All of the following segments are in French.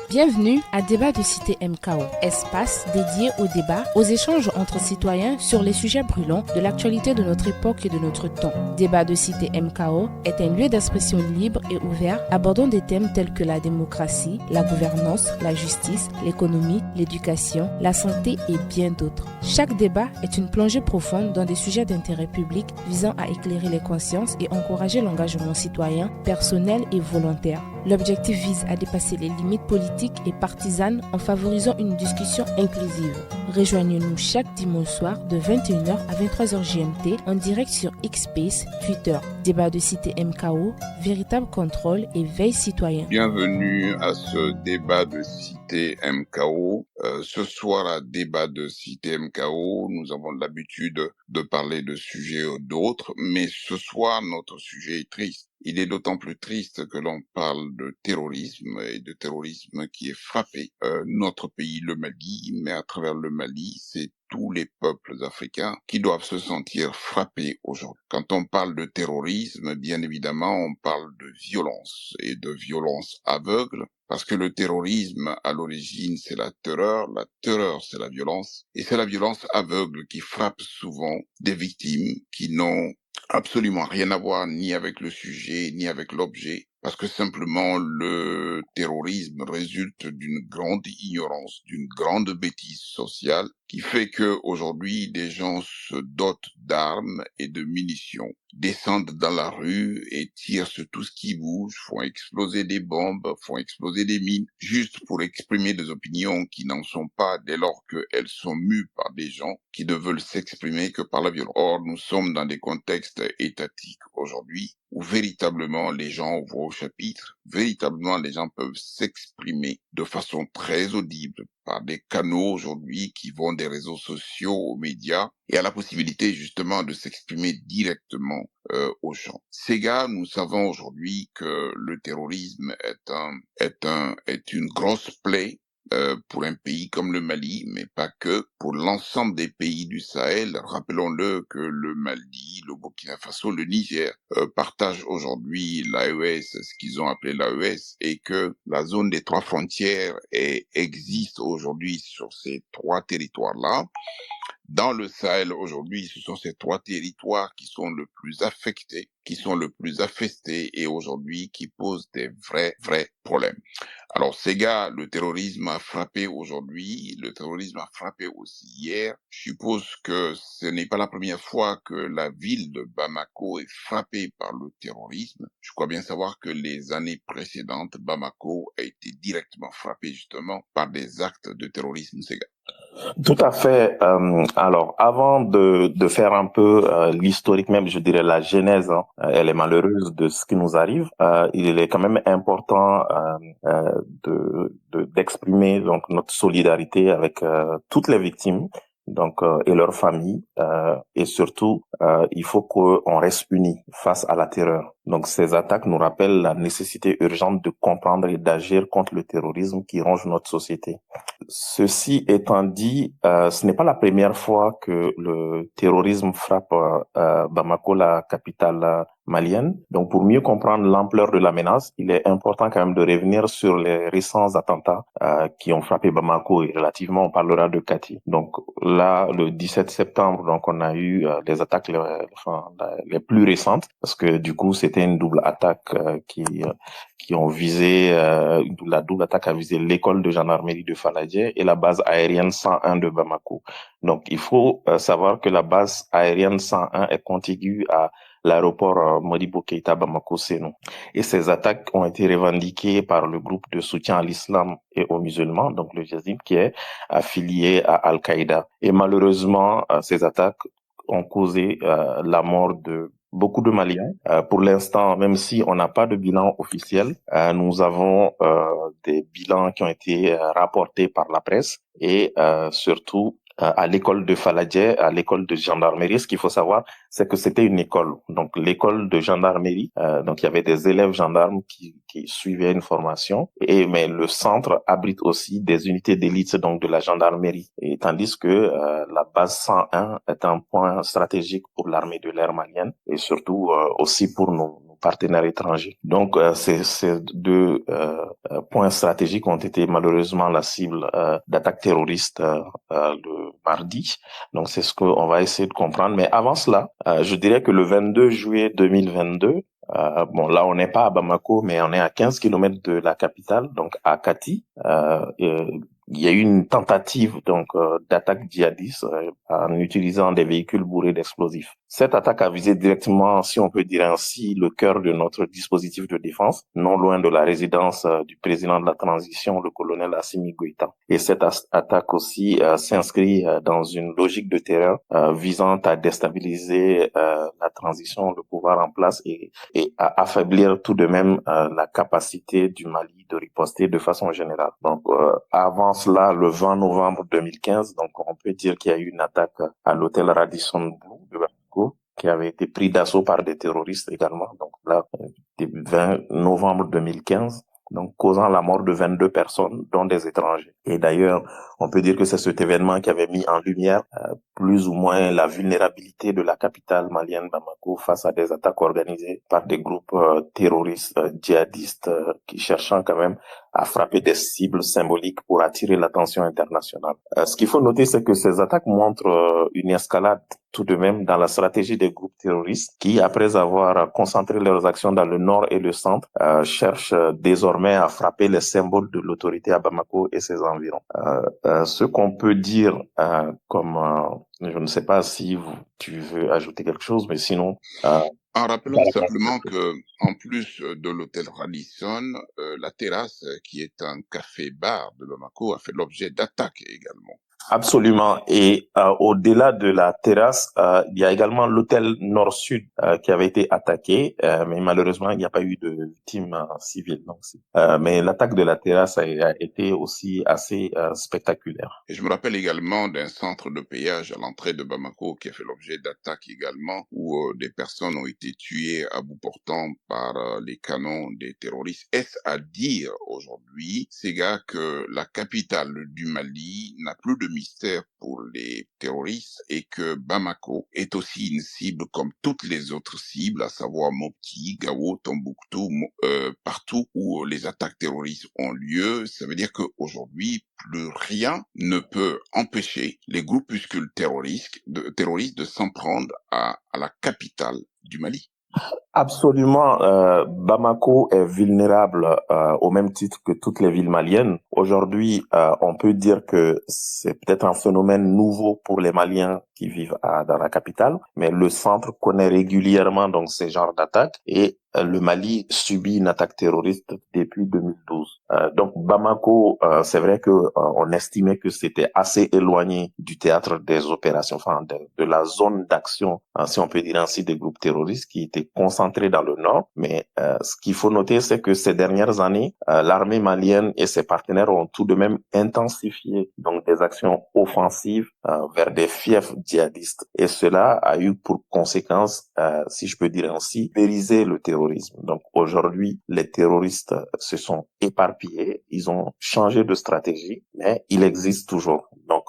Bienvenue à Débat de Cité MKO, espace dédié au débat, aux échanges entre citoyens sur les sujets brûlants de l'actualité de notre époque et de notre temps. Débat de Cité MKO est un lieu d'expression libre et ouvert abordant des thèmes tels que la démocratie, la gouvernance, la justice, l'économie, l'éducation, la santé et bien d'autres. Chaque débat est une plongée profonde dans des sujets d'intérêt public visant à éclairer les consciences et encourager l'engagement citoyen, personnel et volontaire. L'objectif vise à dépasser les limites politiques et partisanes en favorisant une discussion inclusive. Rejoignez-nous chaque dimanche soir de 21h à 23h GMT en direct sur X-Space, Twitter. Débat de Cité MKO, véritable contrôle et veille citoyen. Bienvenue à ce débat de Cité MKO. Ce soir à débat de Cité MKO, nous avons l'habitude de parler de sujets d'autres, mais ce soir notre sujet est triste. Il est d'autant plus triste que l'on parle de terrorisme et de terrorisme qui est frappé notre pays, le Mali, mais à travers le Mali, c'est tous les peuples africains qui doivent se sentir frappés aujourd'hui. Quand on parle de terrorisme, bien évidemment, on parle de violence et de violence aveugle, parce que le terrorisme, à l'origine, c'est la terreur, c'est la violence, et c'est la violence aveugle qui frappe souvent des victimes qui n'ont absolument rien à voir ni avec le sujet, ni avec l'objet, parce que simplement le terrorisme résulte d'une grande ignorance, d'une grande bêtise sociale, qui fait que aujourd'hui des gens se dotent d'armes et de munitions, descendent dans la rue et tirent sur tout ce qui bouge, font exploser des bombes, font exploser des mines, juste pour exprimer des opinions qui n'en sont pas dès lors qu'elles sont mues par des gens qui ne veulent s'exprimer que par la violence. Or, nous sommes dans des contextes étatiques aujourd'hui où véritablement les gens voient au chapitre, véritablement les gens peuvent s'exprimer de façon très audible par des canaux aujourd'hui qui vont des réseaux sociaux aux médias et à la possibilité justement de s'exprimer directement aux gens. Ces gars, nous savons aujourd'hui que le terrorisme est une grosse plaie pour un pays comme le Mali, mais pas que, pour l'ensemble des pays du Sahel. Rappelons-le que le Mali, le Burkina Faso, le Niger partagent aujourd'hui l'AES, ce qu'ils ont appelé l'AES, et que la zone des trois frontières existe aujourd'hui sur ces trois territoires-là. Dans le Sahel aujourd'hui, ce sont ces trois territoires qui sont le plus affectés, qui sont le plus affestés et aujourd'hui qui posent des vrais problèmes. Alors ces gars, le terrorisme a frappé aujourd'hui, le terrorisme a frappé aussi hier. Je suppose que ce n'est pas la première fois que la ville de Bamako est frappée par le terrorisme. Je crois bien savoir que les années précédentes, Bamako a été directement frappée justement par des actes de terrorisme, ces gars. Tout à fait. Alors, avant de faire un peu l'historique, même je dirais la genèse, elle est malheureuse de ce qui nous arrive. Il est quand même important d'exprimer donc notre solidarité avec toutes les victimes, donc et leurs familles, et surtout il faut qu'on reste unis face à la terreur. Donc ces attaques nous rappellent la nécessité urgente de comprendre et d'agir contre le terrorisme qui ronge notre société. Ceci étant dit, ce n'est pas la première fois que le terrorisme frappe Bamako, la capitale malienne. Donc, pour mieux comprendre l'ampleur de la menace, il est important quand même de revenir sur les récents attentats qui ont frappé Bamako et relativement, on parlera de Kati. Donc là, le 17 septembre, donc on a eu des attaques les plus récentes parce que du coup, c'était une double attaque qui ont visé, la double attaque a visé l'école de gendarmerie de Faladje et la base aérienne 101 de Bamako. Donc, il faut savoir que la base aérienne 101 est contiguë à l'aéroport Modibo Keïta Bamako-Sénou. Et ces attaques ont été revendiquées par le groupe de soutien à l'islam et aux musulmans, donc le Jazim, qui est affilié à Al-Qaïda. Et malheureusement, ces attaques ont causé la mort de beaucoup de Maliens. Pour l'instant, même si on n'a pas de bilan officiel, nous avons des bilans qui ont été rapportés par la presse et surtout à l'école de Faladje, à l'école de gendarmerie. Ce qu'il faut savoir, c'est que c'était une école. Donc l'école de gendarmerie, donc il y avait des élèves gendarmes qui suivaient une formation. Mais le centre abrite aussi des unités d'élite donc de la gendarmerie. Et tandis que la base 101 est un point stratégique pour l'armée de l'air malienne et surtout aussi pour nos nos partenaires étrangers. Donc, ces deux points stratégiques ont été malheureusement la cible d'attaques terroristes le mardi. Donc, c'est ce qu'on va essayer de comprendre. Mais avant cela, je dirais que le 22 juillet 2022, bon, là, on n'est pas à Bamako, mais on est à 15 kilomètres de la capitale, donc à Kati. Il y a eu une tentative donc d'attaque djihadiste en utilisant des véhicules bourrés d'explosifs. Cette attaque a visé directement, si on peut dire ainsi, le cœur de notre dispositif de défense, non loin de la résidence du président de la transition, le colonel Assimi Goïta. Et cette attaque aussi s'inscrit dans une logique de terreur visant à déstabiliser la transition, le pouvoir en place et à affaiblir tout de même la capacité du Mali de riposter de façon générale. Donc, avant cela, le 20 novembre 2015, donc on peut dire qu'il y a eu une attaque à l'hôtel Radisson Blu de Bamako qui avait été pris d'assaut par des terroristes également. Donc là, le 20 novembre 2015, donc causant la mort de 22 personnes, dont des étrangers. Et d'ailleurs, on peut dire que c'est cet événement qui avait mis en lumière plus ou moins la vulnérabilité de la capitale malienne Bamako face à des attaques organisées par des groupes terroristes, djihadistes, qui cherchant quand même à frapper des cibles symboliques pour attirer l'attention internationale. Ce qu'il faut noter, c'est que ces attaques montrent une escalade tout de même dans la stratégie des groupes terroristes qui, après avoir concentré leurs actions dans le nord et le centre, cherchent désormais à frapper les symboles de l'autorité à Bamako et ses environs. Ce qu'on peut dire je ne sais pas si tu veux ajouter quelque chose, mais sinon... En rappelant simplement que, en plus de l'hôtel Radisson, la terrasse, qui est un café-bar de Bamako, a fait l'objet d'attaques également. Absolument. Et au-delà de la terrasse, il y a également l'hôtel Nord-Sud qui avait été attaqué, mais malheureusement, il n'y a pas eu de victimes civiles. Donc, mais l'attaque de la terrasse a été aussi assez spectaculaire. Et je me rappelle également d'un centre de payage à l'entrée de Bamako qui a fait l'objet d'attaques également, où des personnes ont été tuées à bout portant par les canons des terroristes. Est-ce à dire aujourd'hui, ces gars, que la capitale du Mali n'a plus de mystère pour les terroristes et que Bamako est aussi une cible comme toutes les autres cibles, à savoir Mopti, Gao, Tombouctou, partout où les attaques terroristes ont lieu? Ça veut dire qu'aujourd'hui, plus rien ne peut empêcher les groupuscules terroristes de s'en prendre à la capitale du Mali. Absolument, Bamako est vulnérable au même titre que toutes les villes maliennes. Aujourd'hui, on peut dire que c'est peut-être un phénomène nouveau pour les Maliens qui vivent dans la capitale, mais le centre connaît régulièrement donc ces genres d'attaques et le Mali subit une attaque terroriste depuis 2012. Donc Bamako, c'est vrai que on estimait que c'était assez éloigné du théâtre des opérations, enfin de la zone d'action, si on peut dire ainsi, des groupes terroristes qui étaient concentrés dans le nord. Mais ce qu'il faut noter, c'est que ces dernières années, l'armée malienne et ses partenaires ont tout de même intensifié donc des actions offensives vers des fiefs djihadistes. Et cela a eu pour conséquence, si je peux dire ainsi, pulvériser le terrorisme. Donc aujourd'hui, les terroristes se sont éparpillés, ils ont changé de stratégie, mais ils existent toujours. Donc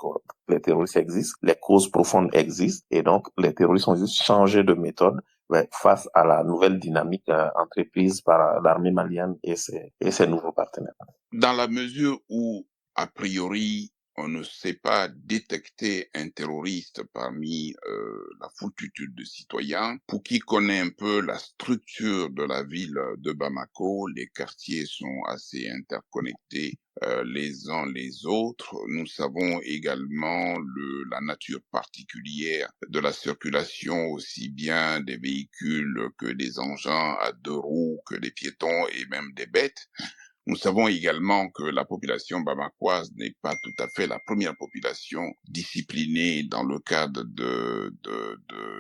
les terroristes existent, les causes profondes existent, et donc les terroristes ont juste changé de méthode face à la nouvelle dynamique entreprise par l'armée malienne et ses nouveaux partenaires. Dans la mesure où, a priori, on ne sait pas détecter un terroriste parmi la foultitude de citoyens, pour qui connaît un peu la structure de la ville de Bamako, les quartiers sont assez interconnectés les uns les autres. Nous savons également la nature particulière de la circulation, aussi bien des véhicules que des engins à deux roues, que des piétons et même des bêtes. Nous savons également que la population bamakoise n'est pas tout à fait la première population disciplinée dans le cadre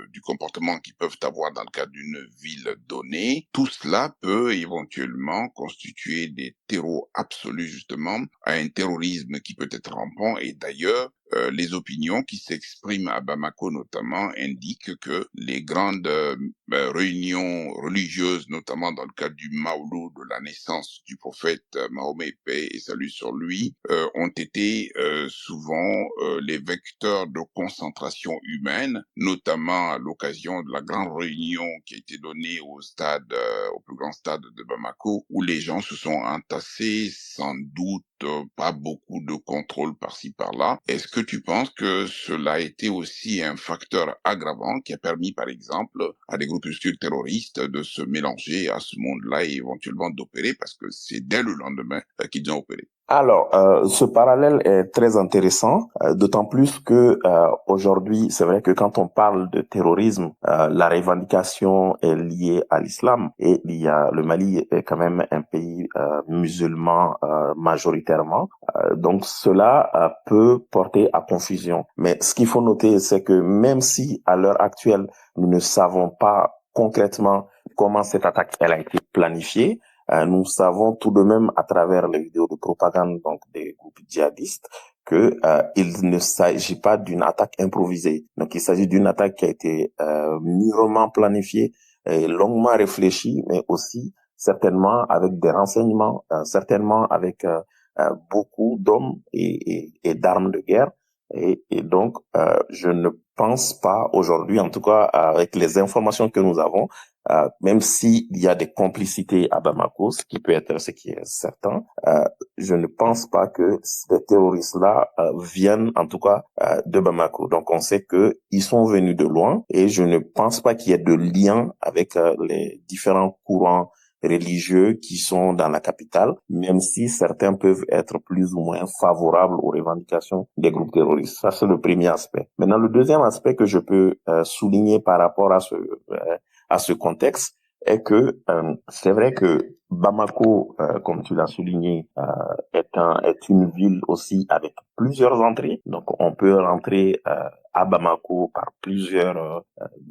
du comportement qu'ils peuvent avoir dans le cadre d'une ville donnée. Tout cela peut éventuellement constituer des terreaux absolus justement à un terrorisme qui peut être rampant. Et d'ailleurs, les opinions qui s'expriment à Bamako notamment indiquent que les grandes réunions religieuses, notamment dans le cadre du Maouloud, de la naissance du prophète Mahomet, paix et salut sur lui, ont été souvent les vecteurs de concentration humaine, notamment à l'occasion de la grande réunion qui a été donnée au plus grand stade de Bamako, où les gens se sont entassés, sans doute pas beaucoup de contrôle par-ci par-là. Est-ce que tu penses que cela a été aussi un facteur aggravant qui a permis, par exemple, à des groupuscules terroristes de se mélanger à ce monde-là et éventuellement d'opérer, parce que c'est dès le lendemain qu'ils ont opéré? Alors, ce parallèle est très intéressant, d'autant plus que aujourd'hui, c'est vrai que quand on parle de terrorisme, la revendication est liée à l'islam et le Mali est quand même un pays musulman majoritairement, donc cela peut porter à confusion. Mais ce qu'il faut noter, c'est que même si à l'heure actuelle, nous ne savons pas concrètement comment cette attaque elle a été planifiée, nous savons tout de même à travers les vidéos de propagande donc des groupes djihadistes que il ne s'agit pas d'une attaque improvisée. Donc il s'agit d'une attaque qui a été mûrement planifiée et longuement réfléchie, mais aussi certainement avec des renseignements, certainement avec beaucoup d'hommes et d'armes de guerre. Et donc, je ne pense pas aujourd'hui, en tout cas avec les informations que nous avons, même s'il y a des complicités à Bamako, ce qui est certain, je ne pense pas que ces terroristes-là viennent, en tout cas, de Bamako. Donc, on sait que ils sont venus de loin, et je ne pense pas qu'il y ait de lien avec les différents courants religieux qui sont dans la capitale, même si certains peuvent être plus ou moins favorables aux revendications des groupes terroristes. Ça, c'est le premier aspect. Maintenant, le deuxième aspect que je peux souligner par rapport à ce contexte est que c'est vrai que Bamako, comme tu l'as souligné, est une ville aussi avec plusieurs entrées. Donc, on peut rentrer à Bamako par plusieurs,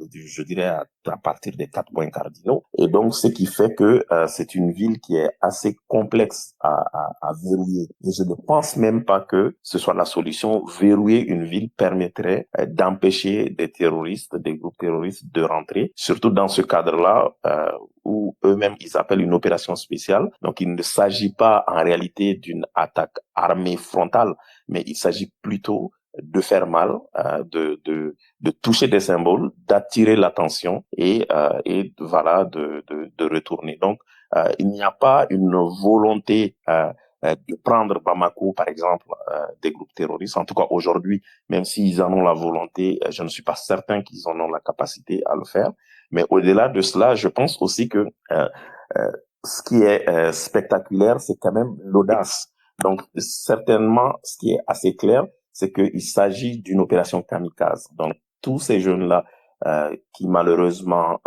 je dirais à partir des 4 points cardinaux. Et donc, ce qui fait que c'est une ville qui est assez complexe à verrouiller. Et je ne pense même pas que ce soit la solution. Verrouiller une ville permettrait d'empêcher des terroristes, des groupes terroristes de rentrer, surtout dans ce cadre-là où eux-mêmes ils appellent une opération spéciale. Donc, il ne s'agit pas en réalité d'une attaque armée frontale, mais il s'agit plutôt de faire mal, de toucher des symboles, d'attirer l'attention et voilà de retourner. Donc, il n'y a pas une volonté de prendre Bamako, par exemple, des groupes terroristes. En tout cas, aujourd'hui, même s'ils en ont la volonté, je ne suis pas certain qu'ils en ont la capacité à le faire. Mais au-delà de cela, je pense aussi que ce qui est spectaculaire, c'est quand même l'audace. Donc, certainement, ce qui est assez clair, c'est qu'il s'agit d'une opération kamikaze. Donc, tous ces jeunes-là qui malheureusement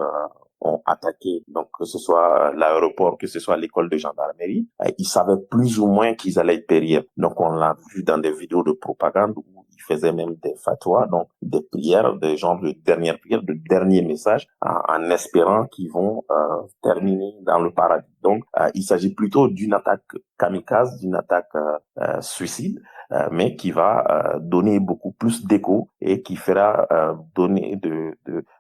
ont attaqué, donc que ce soit l'aéroport, que ce soit l'école de gendarmerie, ils savaient plus ou moins qu'ils allaient périr. Donc, on l'a vu dans des vidéos de propagande où ils faisaient même des fatwas, donc des prières, des genres de dernières prières, de derniers messages, en espérant qu'ils vont terminer dans le paradis. Donc, il s'agit plutôt d'une attaque kamikaze, d'une attaque suicide, mais qui va donner beaucoup plus d'écho et qui fera donner de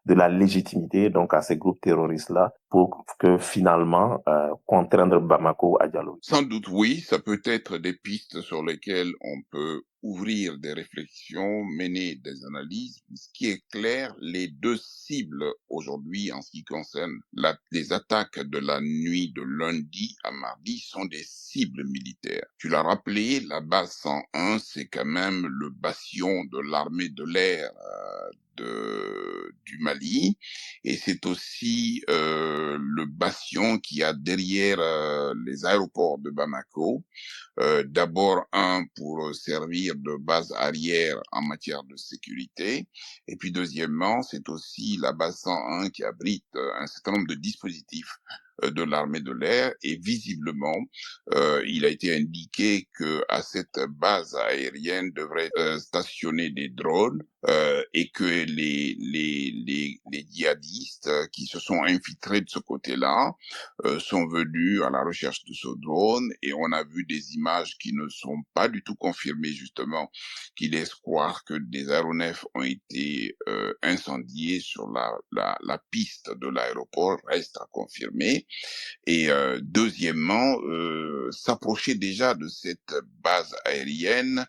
la légitimité donc à ces groupes terroristes-là pour que finalement contraindre Bamako à dialoguer. Sans doute oui, ça peut être des pistes sur lesquelles on peut ouvrir des réflexions, mener des analyses. Ce qui est clair, les deux cibles aujourd'hui en ce qui concerne les attaques de la nuit de lundi à mardi sont des cibles militaires. Tu l'as rappelé, la base 101, c'est quand même le bastion de l'armée de l'air du Mali, et c'est aussi le bastion qui a derrière les aéroports de Bamako. D'abord pour servir de base arrière en matière de sécurité, et puis deuxièmement, c'est aussi la base 101 qui abrite un certain nombre de dispositifs de l'armée de l'air, et visiblement, il a été indiqué que à cette base aérienne devraient stationner des drones et que les djihadistes qui se sont infiltrés de ce côté-là sont venus à la recherche de ce drone, et on a vu des images qui ne sont pas du tout confirmées, justement, qui laissent croire que des aéronefs ont été incendiés sur la piste de l'aéroport, reste à confirmer. Et deuxièmement, s'approcher déjà de cette base aérienne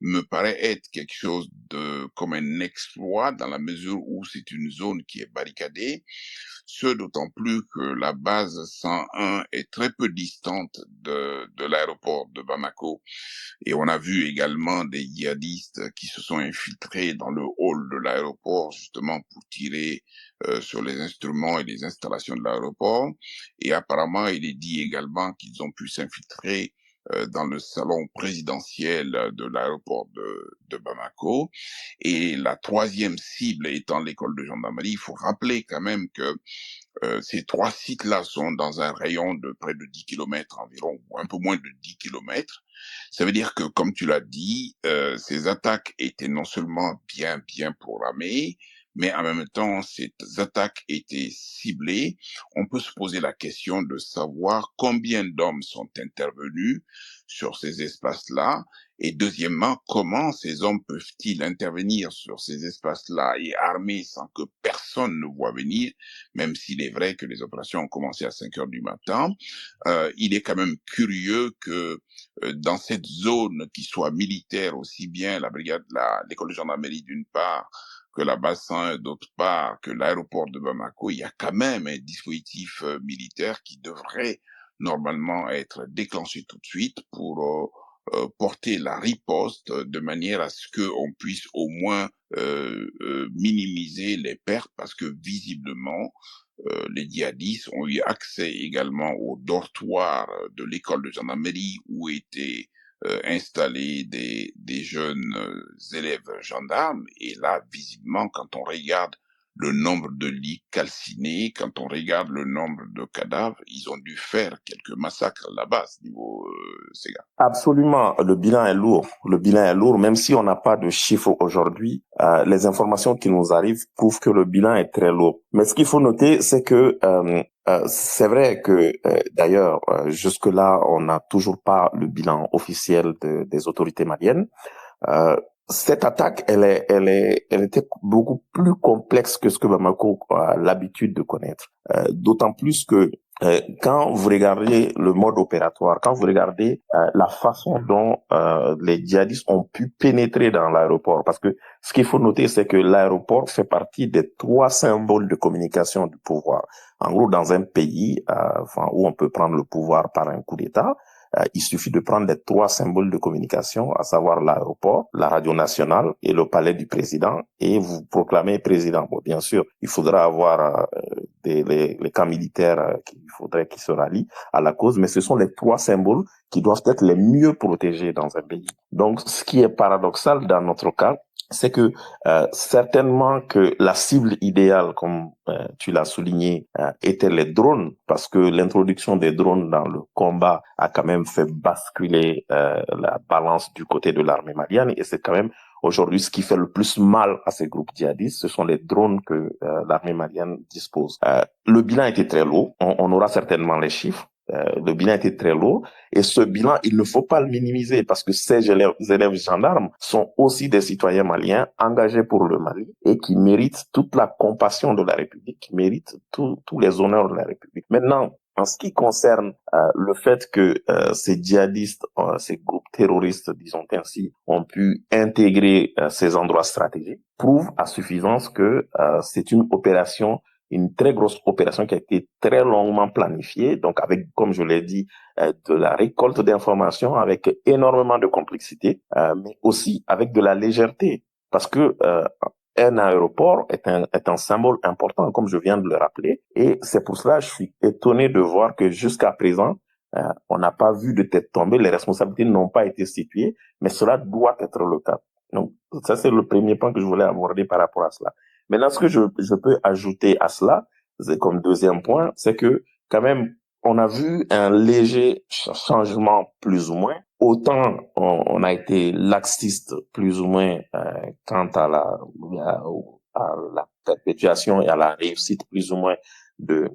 me paraît être quelque chose de comme un exploit, dans la mesure où c'est une zone qui est barricadée, ce d'autant plus que la base 101 est très peu distante de l'aéroport de Bamako, et on a vu également des djihadistes qui se sont infiltrés dans le hall de l'aéroport, justement pour tirer sur les instruments et les installations de l'aéroport. Et apparemment, il est dit également qu'ils ont pu s'infiltrer dans le salon présidentiel de l'aéroport de Bamako. Et la troisième cible étant l'école de gendarmerie. Il faut rappeler quand même que ces trois sites-là sont dans un rayon de près de 10 kilomètres environ, ou un peu moins de 10 kilomètres. Ça veut dire que, comme tu l'as dit, ces attaques étaient non seulement bien programmées, mais en même temps, ces attaques étaient ciblées. On peut se poser la question de savoir combien d'hommes sont intervenus sur ces espaces-là, et deuxièmement, comment ces hommes peuvent-ils intervenir sur ces espaces-là et armés sans que personne ne voit venir, même s'il est vrai que les opérations ont commencé à 5 heures du matin. Il est quand même curieux que dans cette zone qui soit militaire, aussi bien la brigade, l'école de gendarmerie d'une part, que la base 101 d'autre part, que l'aéroport de Bamako, il y a quand même un dispositif militaire qui devrait normalement être déclenché tout de suite pour porter la riposte de manière à ce qu'on puisse au moins minimiser les pertes, parce que visiblement, les djihadistes ont eu accès également au dortoir de l'école de gendarmerie où étaient installés des jeunes élèves gendarmes. Et là, visiblement, quand on regarde le nombre de lits calcinés, quand on regarde le nombre de cadavres, ils ont dû faire quelques massacres là-bas, à ce niveau, Sega. Absolument, le bilan est lourd. Le bilan est lourd, même si on n'a pas de chiffres aujourd'hui. Les informations qui nous arrivent prouvent que le bilan est très lourd. Mais ce qu'il faut noter, c'est que c'est vrai que d'ailleurs, jusque-là, on n'a toujours pas le bilan officiel des autorités maliennes. Cette attaque, elle était beaucoup plus complexe que ce que Bamako a l'habitude de connaître. D'autant plus que quand vous regardez le mode opératoire, quand vous regardez la façon dont les djihadistes ont pu pénétrer dans l'aéroport, parce que ce qu'il faut noter, c'est que l'aéroport fait partie des trois symboles de communication du pouvoir. En gros, dans un pays où on peut prendre le pouvoir par un coup d'État, il suffit de prendre les trois symboles de communication, à savoir l'aéroport, la radio nationale et le palais du président, et vous proclamez président. Bon, bien sûr, il faudra avoir les camps militaires qu'il faudrait qu'ils se rallient à la cause, mais ce sont les trois symboles qui doivent être les mieux protégés dans un pays. Donc, ce qui est paradoxal dans notre cas, c'est que certainement que la cible idéale, comme tu l'as souligné, était les drones, parce que l'introduction des drones dans le combat a quand même fait basculer la balance du côté de l'armée malienne, et c'est quand même aujourd'hui ce qui fait le plus mal à ces groupes djihadistes, ce sont les drones que l'armée malienne dispose. Le bilan était très lourd, on aura certainement les chiffres. Le bilan était très lourd, et ce bilan, il ne faut pas le minimiser, parce que ces élèves gendarmes sont aussi des citoyens maliens engagés pour le Mali et qui méritent toute la compassion de la République, qui méritent tous les honneurs de la République. Maintenant, en ce qui concerne le fait que ces djihadistes, ces groupes terroristes, disons ainsi, ont pu intégrer ces endroits stratégiques, prouve à suffisance que c'est une très grosse opération qui a été très longuement planifiée, donc avec, comme je l'ai dit, de la récolte d'informations, avec énormément de complexité, mais aussi avec de la légèreté, parce que un aéroport est un symbole important, comme je viens de le rappeler, et c'est pour cela que je suis étonné de voir que jusqu'à présent, on n'a pas vu de tête tombée, les responsabilités n'ont pas été situées, mais cela doit être le cas. Donc, ça, c'est le premier point que je voulais aborder par rapport à cela. Maintenant, ce que je peux ajouter à cela, c'est comme deuxième point, c'est que quand même, on a vu un léger changement plus ou moins. Autant on a été laxiste plus ou moins quant à la perpétuation et à la réussite plus ou moins de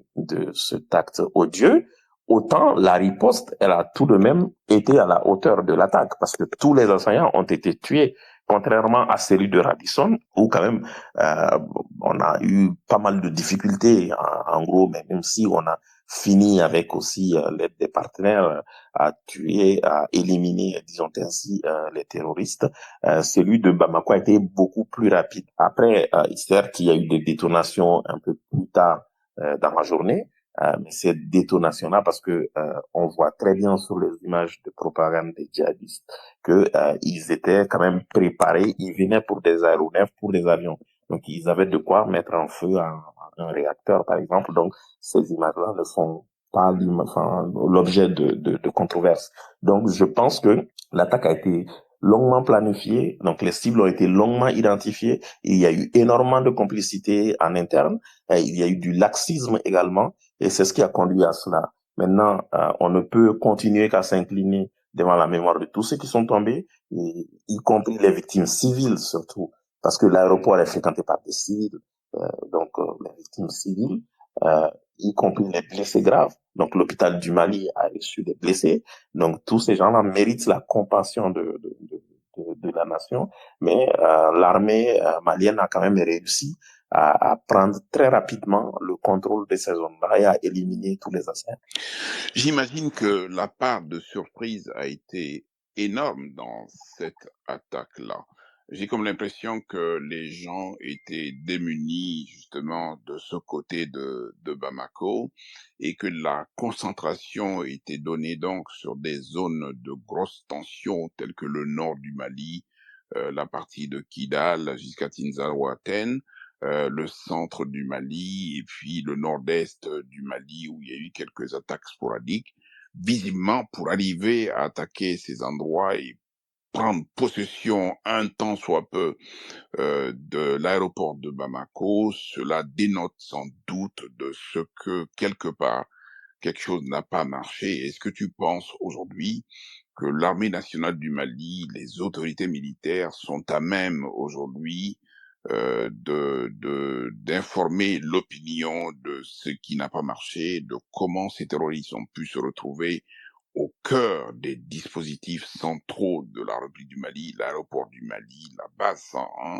cet acte odieux, autant la riposte, elle a tout de même été à la hauteur de l'attaque, parce que tous les enseignants ont été tués, contrairement à celui de Radisson, où quand même on a eu pas mal de difficultés, en gros, mais même si on a fini avec aussi l'aide des partenaires à tuer, à éliminer, disons ainsi, les terroristes, celui de Bamako a été beaucoup plus rapide. Après, certes, il y a eu des détonations un peu plus tard dans la journée, mais ces détonations-là, parce que on voit très bien sur les images de propagande des djihadistes que ils étaient quand même préparés, ils venaient pour des aéronefs, pour des avions. Donc, ils avaient de quoi mettre en feu un réacteur, par exemple. Donc, ces images-là ne sont pas l'objet de controverses. Donc, je pense que l'attaque a été longuement planifiée, donc les cibles ont été longuement identifiées, il y a eu énormément de complicité en interne, il y a eu du laxisme également, et c'est ce qui a conduit à cela. Maintenant, on ne peut continuer qu'à s'incliner devant la mémoire de tous ceux qui sont tombés, y compris les victimes civiles surtout, parce que l'aéroport est fréquenté par des civils, donc les victimes civiles, y compris les blessés graves. Donc l'hôpital du Mali a reçu des blessés. Donc tous ces gens-là méritent la compassion de la nation, mais l'armée malienne a quand même réussi à prendre très rapidement le contrôle de ces zones-là et à éliminer tous les assaillants. J'imagine que la part de surprise a été énorme dans cette attaque-là. J'ai comme l'impression que les gens étaient démunis justement de ce côté de Bamako et que la concentration était donnée donc sur des zones de grosse tension telles que le nord du Mali, la partie de Kidal jusqu'à Tinzaouaten, le centre du Mali et puis le nord-est du Mali où il y a eu quelques attaques sporadiques, visiblement pour arriver à attaquer ces endroits et prendre possession un temps soit peu de l'aéroport de Bamako. Cela dénote sans doute de ce que quelque part quelque chose n'a pas marché. Est-ce que tu penses aujourd'hui que l'armée nationale du Mali, les autorités militaires sont à même aujourd'hui d'informer l'opinion de ce qui n'a pas marché, de comment ces terroristes ont pu se retrouver au cœur des dispositifs centraux de la République du Mali, l'aéroport du Mali, la base 101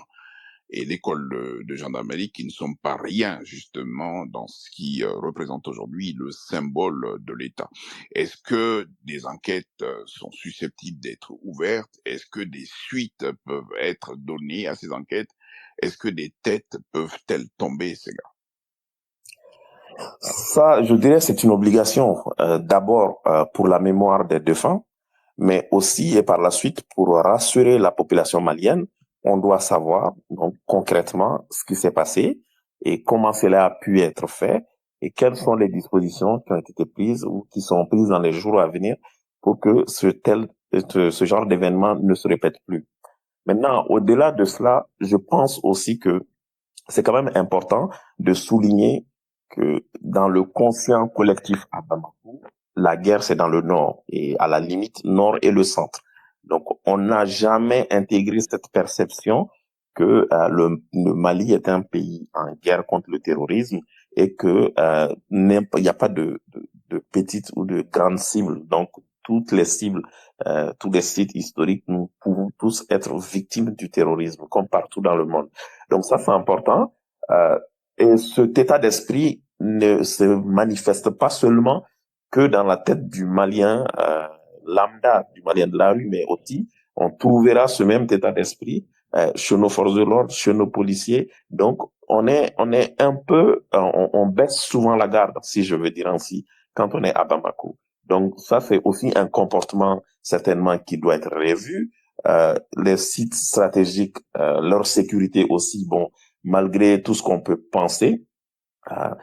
et l'école de gendarmerie qui ne sont pas rien justement dans ce qui représente aujourd'hui le symbole de l'État. Est-ce que des enquêtes sont susceptibles d'être ouvertes? Est-ce que des suites peuvent être données à ces enquêtes? Est-ce que des têtes peuvent-elles tomber, ces gars? Ça, je dirais, c'est une obligation, d'abord pour la mémoire des défunts, mais aussi et par la suite pour rassurer la population malienne. On doit savoir donc concrètement ce qui s'est passé et comment cela a pu être fait et quelles sont les dispositions qui ont été prises ou qui sont prises dans les jours à venir pour que ce genre d'événement ne se répète plus. Maintenant, au-delà de cela, je pense aussi que c'est quand même important de souligner que dans le conscient collectif à Bamako, la guerre c'est dans le nord et à la limite nord et le centre. Donc on n'a jamais intégré cette perception que le Mali est un pays en guerre contre le terrorisme et que il n'y a pas de petites ou de grandes cibles. Donc toutes les cibles, tous les sites historiques, nous pouvons tous être victimes du terrorisme comme partout dans le monde. Donc ça c'est important. Et cet état d'esprit ne se manifeste pas seulement que dans la tête du Malien lambda, du Malien de la rue, mais aussi on trouvera ce même état d'esprit chez nos forces de l'ordre, chez nos policiers. Donc on est un peu, on baisse souvent la garde, si je veux dire ainsi, quand on est à Bamako. Donc ça c'est aussi un comportement certainement qui doit être revu. Les sites stratégiques, leur sécurité aussi, bon, malgré tout ce qu'on peut penser, euh,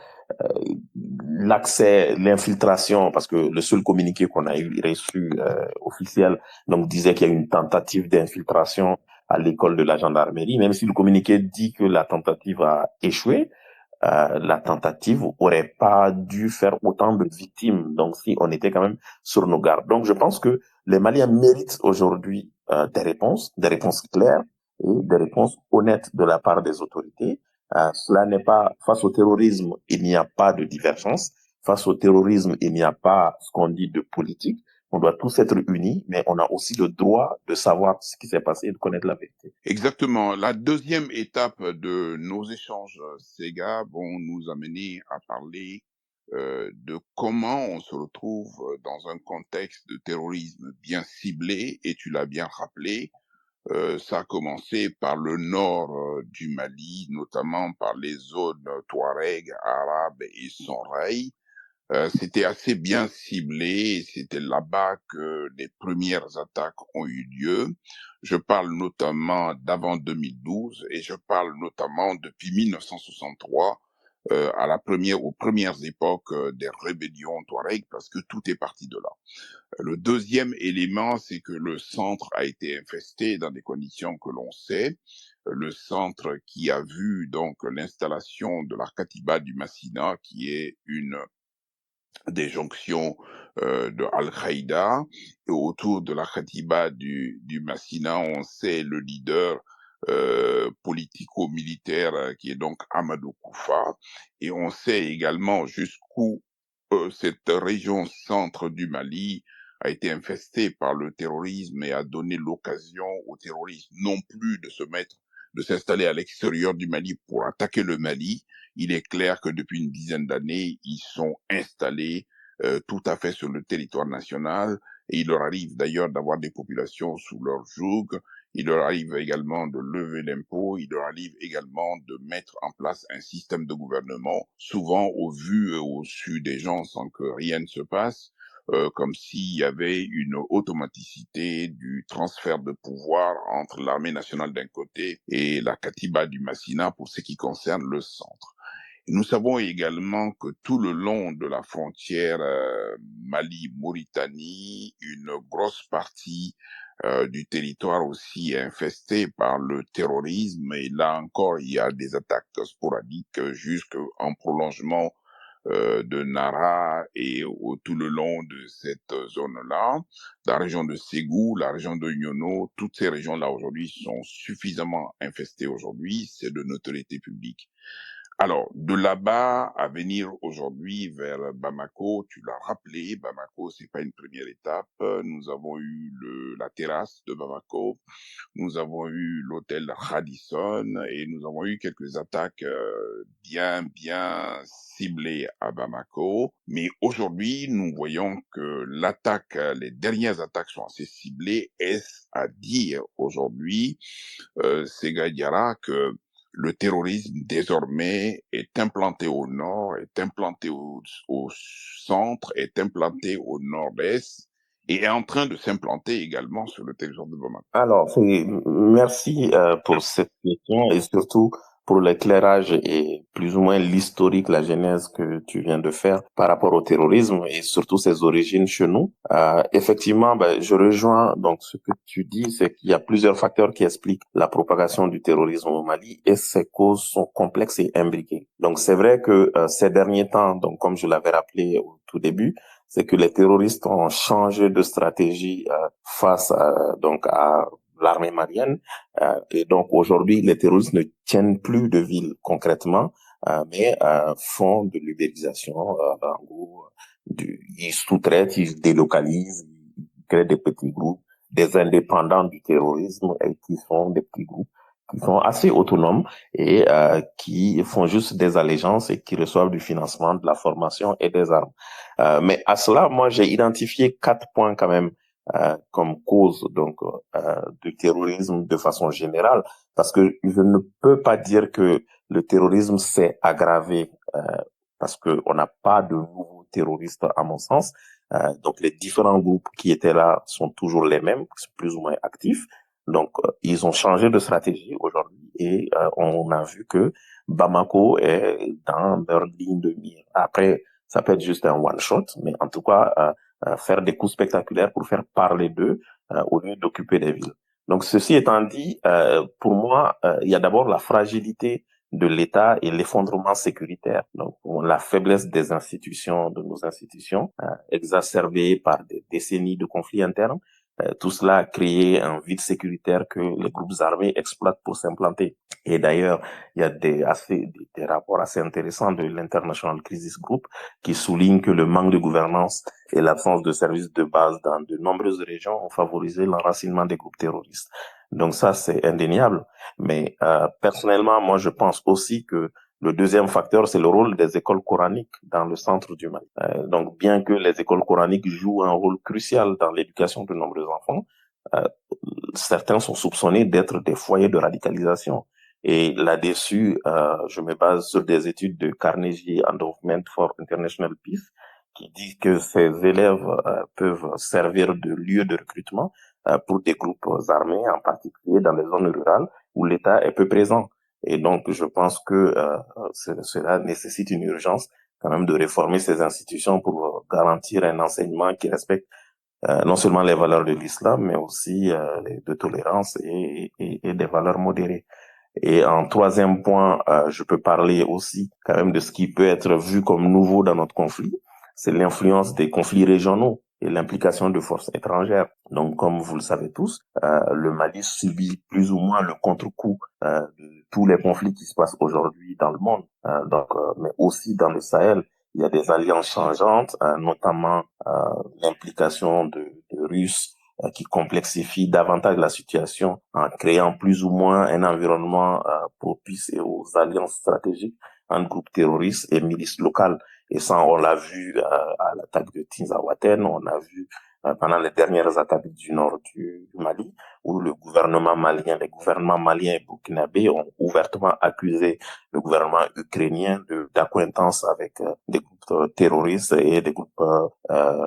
l'accès, l'infiltration, parce que le seul communiqué qu'on a eu reçu officiel, donc disait qu'il y a eu une tentative d'infiltration à l'école de la gendarmerie, même si le communiqué dit que la tentative a échoué. la tentative aurait pas dû faire autant de victimes. Donc, si on était quand même sur nos gardes. Donc, je pense que les Maliens méritent aujourd'hui des réponses claires et des réponses honnêtes de la part des autorités. Cela n'est pas face au terrorisme, il n'y a pas de divergence. Face au terrorisme, il n'y a pas ce qu'on dit de politique. On doit tous être unis, mais on a aussi le droit de savoir ce qui s'est passé et de connaître la vérité. Exactement. La deuxième étape de nos échanges, Sega, vont nous amener à parler de comment on se retrouve dans un contexte de terrorisme bien ciblé, et tu l'as bien rappelé, ça a commencé par le nord du Mali, notamment par les zones Touareg, Arabes et Sonrai. C'était assez bien ciblé, c'était là-bas que les premières attaques ont eu lieu. Je parle notamment d'avant 2012 et je parle notamment depuis 1963, aux premières époques des rébellions Touareg, parce que tout est parti de là. Le deuxième élément, c'est que le centre a été infesté dans des conditions que l'on sait. Le centre qui a vu donc l'installation de la Katiba du Massina, qui est une des jonctions de Al-Qaïda. Et autour de la Katiba du Massina, on sait le leader politico-militaire qui est donc Amadou Koufa. Et on sait également jusqu'où cette région centre du Mali a été infestée par le terrorisme et a donné l'occasion aux terroristes non plus de s'installer à l'extérieur du Mali pour attaquer le Mali. Il est clair que depuis une dizaine d'années, ils sont installés tout à fait sur le territoire national, et il leur arrive d'ailleurs d'avoir des populations sous leur joug. Il leur arrive également de lever l'impôt, il leur arrive également de mettre en place un système de gouvernement, souvent au vu et au su des gens sans que rien ne se passe, comme s'il y avait une automaticité du transfert de pouvoir entre l'armée nationale d'un côté et la Katiba du Massina pour ce qui concerne le centre. Nous savons également que tout le long de la frontière Mali-Mauritanie, une grosse partie du territoire aussi est infestée par le terrorisme, et là encore, il y a des attaques sporadiques jusqu'en prolongement de Nara et tout le long de cette zone-là. La région de Ségou, la région de Nyono, toutes ces régions-là aujourd'hui sont suffisamment infestées aujourd'hui, c'est de notoriété publique. Alors, de là-bas à venir aujourd'hui vers Bamako, tu l'as rappelé, Bamako, c'est pas une première étape. Nous avons eu la terrasse de Bamako, nous avons eu l'hôtel Radisson et nous avons eu quelques attaques bien ciblées à Bamako. Mais aujourd'hui, nous voyons que les dernières attaques sont assez ciblées. Est-ce à dire aujourd'hui, Sega Diarra, que le terrorisme désormais est implanté au nord, est implanté au centre, est implanté au nord-est et est en train de s'implanter également sur le territoire de Bamako? Alors, merci pour cette question et surtout pour l'éclairage et plus ou moins l'historique, la genèse que tu viens de faire par rapport au terrorisme et surtout ses origines chez nous. Effectivement, je rejoins donc ce que tu dis, c'est qu'il y a plusieurs facteurs qui expliquent la propagation du terrorisme au Mali et ces causes sont complexes et imbriquées. Donc, c'est vrai que ces derniers temps, donc comme je l'avais rappelé au tout début, c'est que les terroristes ont changé de stratégie face à l'armée malienne. Et donc aujourd'hui, les terroristes ne tiennent plus de ville concrètement, mais font de l'ubérisation. En gros, ils sous-traitent, ils délocalisent, ils créent des petits groupes, des indépendants du terrorisme et qui sont des petits groupes qui sont assez autonomes et qui font juste des allégeances et qui reçoivent du financement, de la formation et des armes. Mais à cela, moi, j'ai identifié 4 points quand même comme cause du terrorisme de façon générale, parce que je ne peux pas dire que le terrorisme s'est aggravé parce que on n'a pas de nouveaux terroristes à mon sens. Donc les différents groupes qui étaient là sont toujours les mêmes, plus ou moins actifs. Donc ils ont changé de stratégie aujourd'hui et on a vu que Bamako est dans leur ligne de mire. Après, ça peut être juste un one shot, mais en tout cas faire des coups spectaculaires pour faire parler d'eux au lieu d'occuper des villes. Donc ceci étant dit, pour moi, il y a d'abord la fragilité de l'État et l'effondrement sécuritaire. Donc, la faiblesse des institutions, de nos institutions, exacerbée par des décennies de conflits internes, tout cela a créé un vide sécuritaire que les groupes armés exploitent pour s'implanter. Et d'ailleurs, il y a des rapports assez intéressants de l'International Crisis Group qui soulignent que le manque de gouvernance et l'absence de services de base dans de nombreuses régions ont favorisé l'enracinement des groupes terroristes. Donc ça, c'est indéniable. Mais personnellement, moi, je pense aussi que le deuxième facteur, c'est le rôle des écoles coraniques dans le centre du Mali. Donc, bien que les écoles coraniques jouent un rôle crucial dans l'éducation de nombreux enfants, euh, certains sont soupçonnés d'être des foyers de radicalisation. Et là-dessus, je me base sur des études de Carnegie Endowment for International Peace qui dit que ces élèves peuvent servir de lieu de recrutement pour des groupes armés, en particulier dans les zones rurales où l'État est peu présent. Et donc, je pense que cela nécessite une urgence quand même de réformer ces institutions pour garantir un enseignement qui respecte non seulement les valeurs de l'islam, mais aussi de tolérance et des valeurs modérées. Et en troisième point, je peux parler aussi quand même de ce qui peut être vu comme nouveau dans notre conflit, c'est l'influence des conflits régionaux et l'implication de forces étrangères. Donc, comme vous le savez tous, le Mali subit plus ou moins le contre-coup de tous les conflits qui se passent aujourd'hui dans le monde, mais aussi dans le Sahel. Il y a des alliances changeantes, notamment l'implication de Russes qui complexifie davantage la situation en créant plus ou moins un environnement propice aux alliances stratégiques entre groupes terroristes et milices locales. Et ça, on l'a vu à l'attaque de Tinzaouaten, on a vu pendant les dernières attaques du nord du Mali, où le gouvernement malien, les gouvernements maliens et burkinabés ont ouvertement accusé le gouvernement ukrainien d'accointance avec des groupes terroristes et des groupes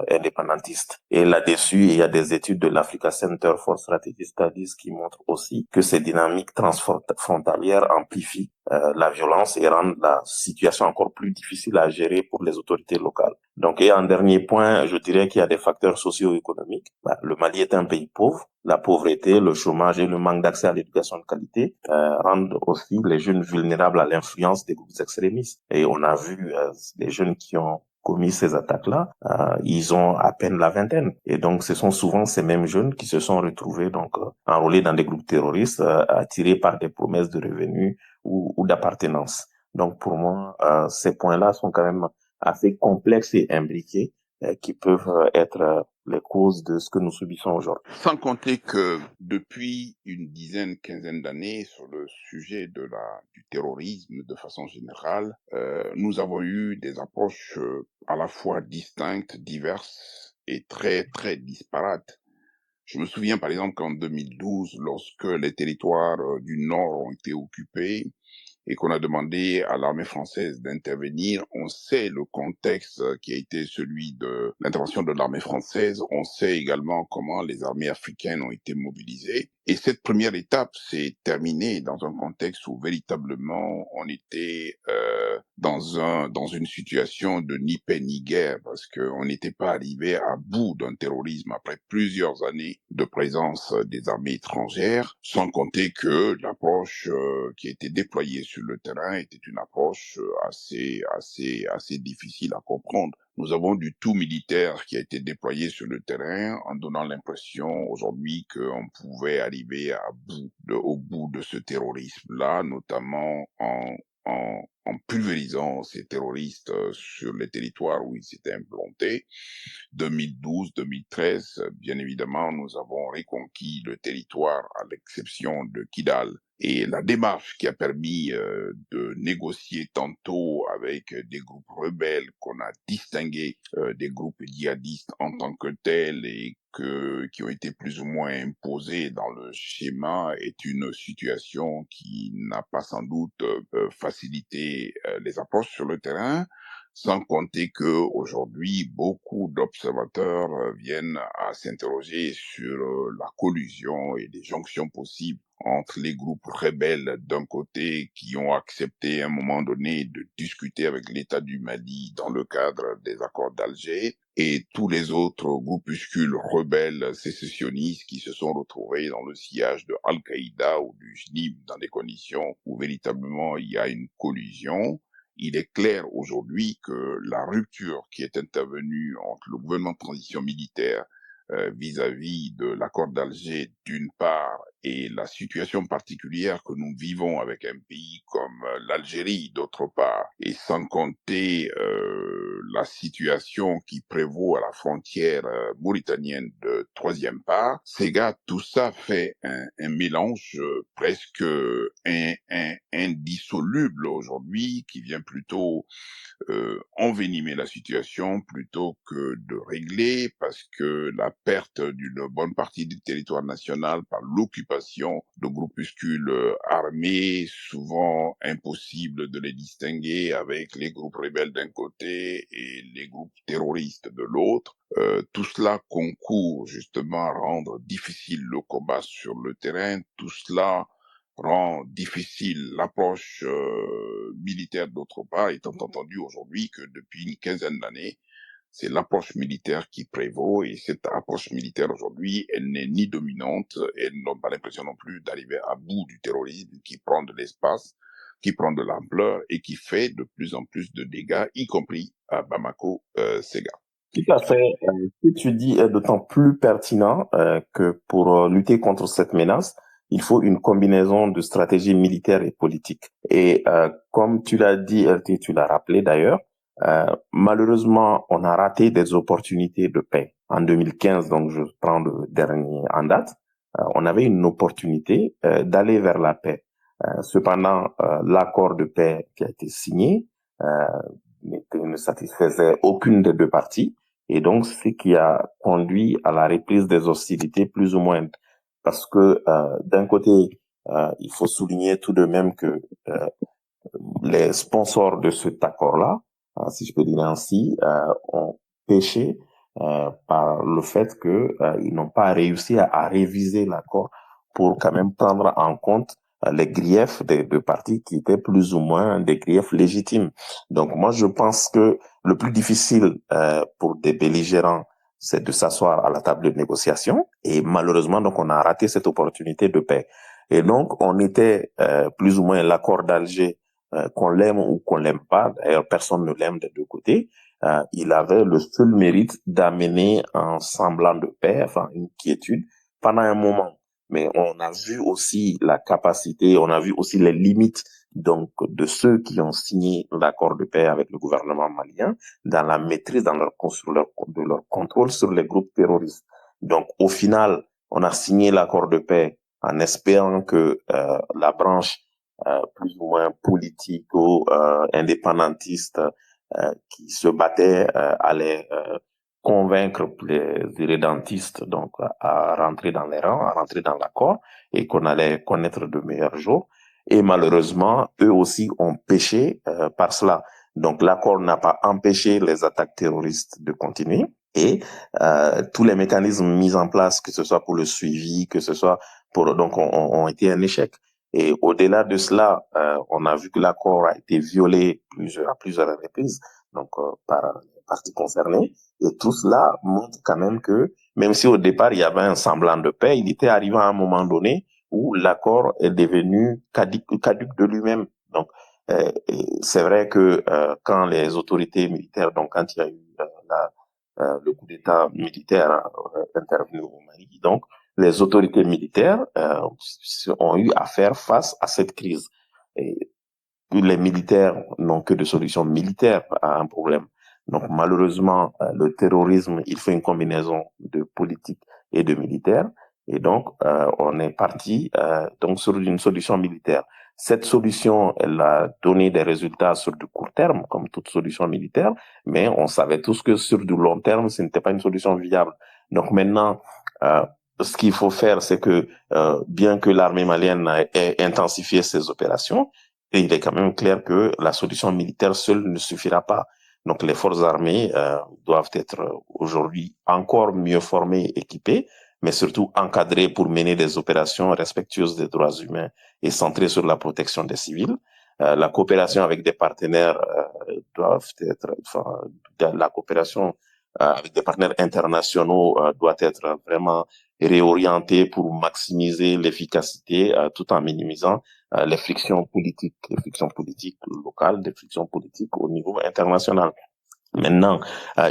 indépendantistes. Et là-dessus, il y a des études de l'Africa Center for Strategic Studies qui montrent aussi que ces dynamiques transfrontalières amplifient la violence et rendent la situation encore plus difficile à gérer pour les autorités locales. Donc, et en dernier point, je dirais qu'il y a des facteurs socio-économiques. Le Mali est un pays pauvre. La pauvreté, le chômage et le manque d'accès à l'éducation de qualité rendent aussi les jeunes vulnérables à l'influence des groupes extrémistes. Et on a vu des jeunes qui ont commis ces attaques-là, ils ont à peine la vingtaine. Et donc, ce sont souvent ces mêmes jeunes qui se sont retrouvés donc enrôlés dans des groupes terroristes, attirés par des promesses de revenus ou d'appartenance. Donc, pour moi, ces points-là sont quand même assez complexes et imbriqués qui peuvent être les causes de ce que nous subissons aujourd'hui. Sans compter que depuis une dizaine, quinzaine d'années, sur le sujet du terrorisme de façon générale, nous avons eu des approches à la fois distinctes, diverses et très, très disparates. Je me souviens par exemple qu'en 2012, lorsque les territoires du Nord ont été occupés, et qu'on a demandé à l'armée française d'intervenir. On sait le contexte qui a été celui de l'intervention de l'armée française. On sait également comment les armées africaines ont été mobilisées. Et cette première étape s'est terminée dans un contexte où véritablement on était dans une situation de ni paix ni guerre parce qu'on n'était pas arrivé à bout d'un terrorisme après plusieurs années de présence des armées étrangères, sans compter que l'approche qui a été déployée sur le terrain était une approche assez difficile à comprendre. Nous avons du tout militaire qui a été déployé sur le terrain en donnant l'impression aujourd'hui qu'on pouvait arriver au bout de ce terrorisme-là, notamment en pulvérisant ces terroristes sur les territoires où ils s'étaient implantés. 2012, 2013, bien évidemment, nous avons reconquis le territoire à l'exception de Kidal. Et la démarche qui a permis de négocier tantôt avec des groupes rebelles qu'on a distingués des groupes djihadistes en tant que tels et qui ont été plus ou moins imposés dans le schéma est une situation qui n'a pas sans doute facilité les approches sur le terrain. sans compter que aujourd'hui beaucoup d'observateurs viennent à s'interroger sur la collusion et les jonctions possibles entre les groupes rebelles d'un côté qui ont accepté à un moment donné de discuter avec l'État du Mali dans le cadre des accords d'Alger et tous les autres groupuscules rebelles sécessionnistes qui se sont retrouvés dans le sillage de Al-Qaïda ou du JNIM dans des conditions où véritablement il y a une collusion. Il est clair aujourd'hui que la rupture qui est intervenue entre le gouvernement de transition militaire vis-à-vis de l'accord d'Alger d'une part et la situation particulière que nous vivons avec un pays comme l'Algérie d'autre part et sans compter la situation qui prévaut à la frontière mauritanienne de troisième part, ces gars, tout ça fait un mélange presque indissoluble aujourd'hui qui vient plutôt envenimer la situation plutôt que de régler parce que la perte d'une bonne partie du territoire national par l'occupation de groupuscules armés, souvent impossible de les distinguer avec les groupes rebelles d'un côté et les groupes terroristes de l'autre. Tout cela concourt justement à rendre difficile le combat sur le terrain, tout cela rend difficile l'approche militaire d'autre part, étant entendu aujourd'hui que depuis une quinzaine d'années, c'est l'approche militaire qui prévaut et cette approche militaire aujourd'hui, elle n'est ni dominante, elle n'a pas l'impression non plus d'arriver à bout du terrorisme qui prend de l'espace, qui prend de l'ampleur et qui fait de plus en plus de dégâts, y compris à Bamako, Sega. Tout à fait. Ce que tu dis est d'autant plus pertinent que pour lutter contre cette menace, il faut une combinaison de stratégie militaire et politique. Et comme tu l'as dit, LT, tu l'as rappelé d'ailleurs, malheureusement, on a raté des opportunités de paix. En 2015, donc je prends le dernier en date, on avait une opportunité d'aller vers la paix. Cependant, l'accord de paix qui a été signé ne satisfaisait aucune des deux parties. Et donc, ce qui a conduit à la reprise des hostilités plus ou moins. Parce que d'un côté, il faut souligner tout de même que les sponsors de cet accord-là, si je peux dire ainsi, ont péché par le fait que ils n'ont pas réussi à réviser l'accord pour quand même prendre en compte les griefs des deux parties qui étaient plus ou moins des griefs légitimes. Donc moi, je pense que le plus difficile pour des belligérants, c'est de s'asseoir à la table de négociation. Et malheureusement, donc on a raté cette opportunité de paix. Et donc, on était plus ou moins l'accord d'Alger, qu'on l'aime ou qu'on l'aime pas. D'ailleurs, personne ne l'aime des deux côtés. Il avait le seul mérite d'amener un semblant de paix, enfin une quiétude, pendant un moment. Mais on a vu aussi la capacité, on a vu aussi les limites donc de ceux qui ont signé l'accord de paix avec le gouvernement malien dans la maîtrise, dans leur contrôle sur les groupes terroristes. Donc au final, on a signé l'accord de paix en espérant que la branche plus ou moins politico-indépendantiste qui se battait allait convaincre les irrédentistes donc à rentrer dans les rangs, à rentrer dans l'accord et qu'on allait connaître de meilleurs jours. Et malheureusement, eux aussi ont péché par cela. Donc l'accord n'a pas empêché les attaques terroristes de continuer et tous les mécanismes mis en place, que ce soit pour le suivi, que ce soit pour donc ont été un échec. Et au-delà de cela, on a vu que l'accord a été violé à plusieurs reprises donc par les parties concernées. Et tout cela montre quand même que, même si au départ il y avait un semblant de paix, il était arrivé à un moment donné où l'accord est devenu caduc de lui-même. Donc, c'est vrai que quand les autorités militaires, donc quand il y a eu le coup d'État militaire intervenu au Mali, donc les autorités militaires ont eu à faire face à cette crise. Et les militaires n'ont que de solutions militaires à un problème. Donc malheureusement, le terrorisme, il fait une combinaison de politique et de militaire. Et donc, on est parti donc sur une solution militaire. Cette solution, elle a donné des résultats sur du court terme, comme toute solution militaire, mais on savait tous que sur du long terme, ce n'était pas une solution viable. Donc maintenant, ce qu'il faut faire, c'est que bien que l'armée malienne ait intensifié ses opérations, et il est quand même clair que la solution militaire seule ne suffira pas. Donc les forces armées doivent être aujourd'hui encore mieux formées et équipées, mais surtout encadrées pour mener des opérations respectueuses des droits humains et centrées sur la protection des civils. La coopération avec des partenaires la coopération avec des partenaires internationaux doit être vraiment réorientée pour maximiser l'efficacité tout en minimisant les frictions politiques locales, des frictions politiques au niveau international. Maintenant,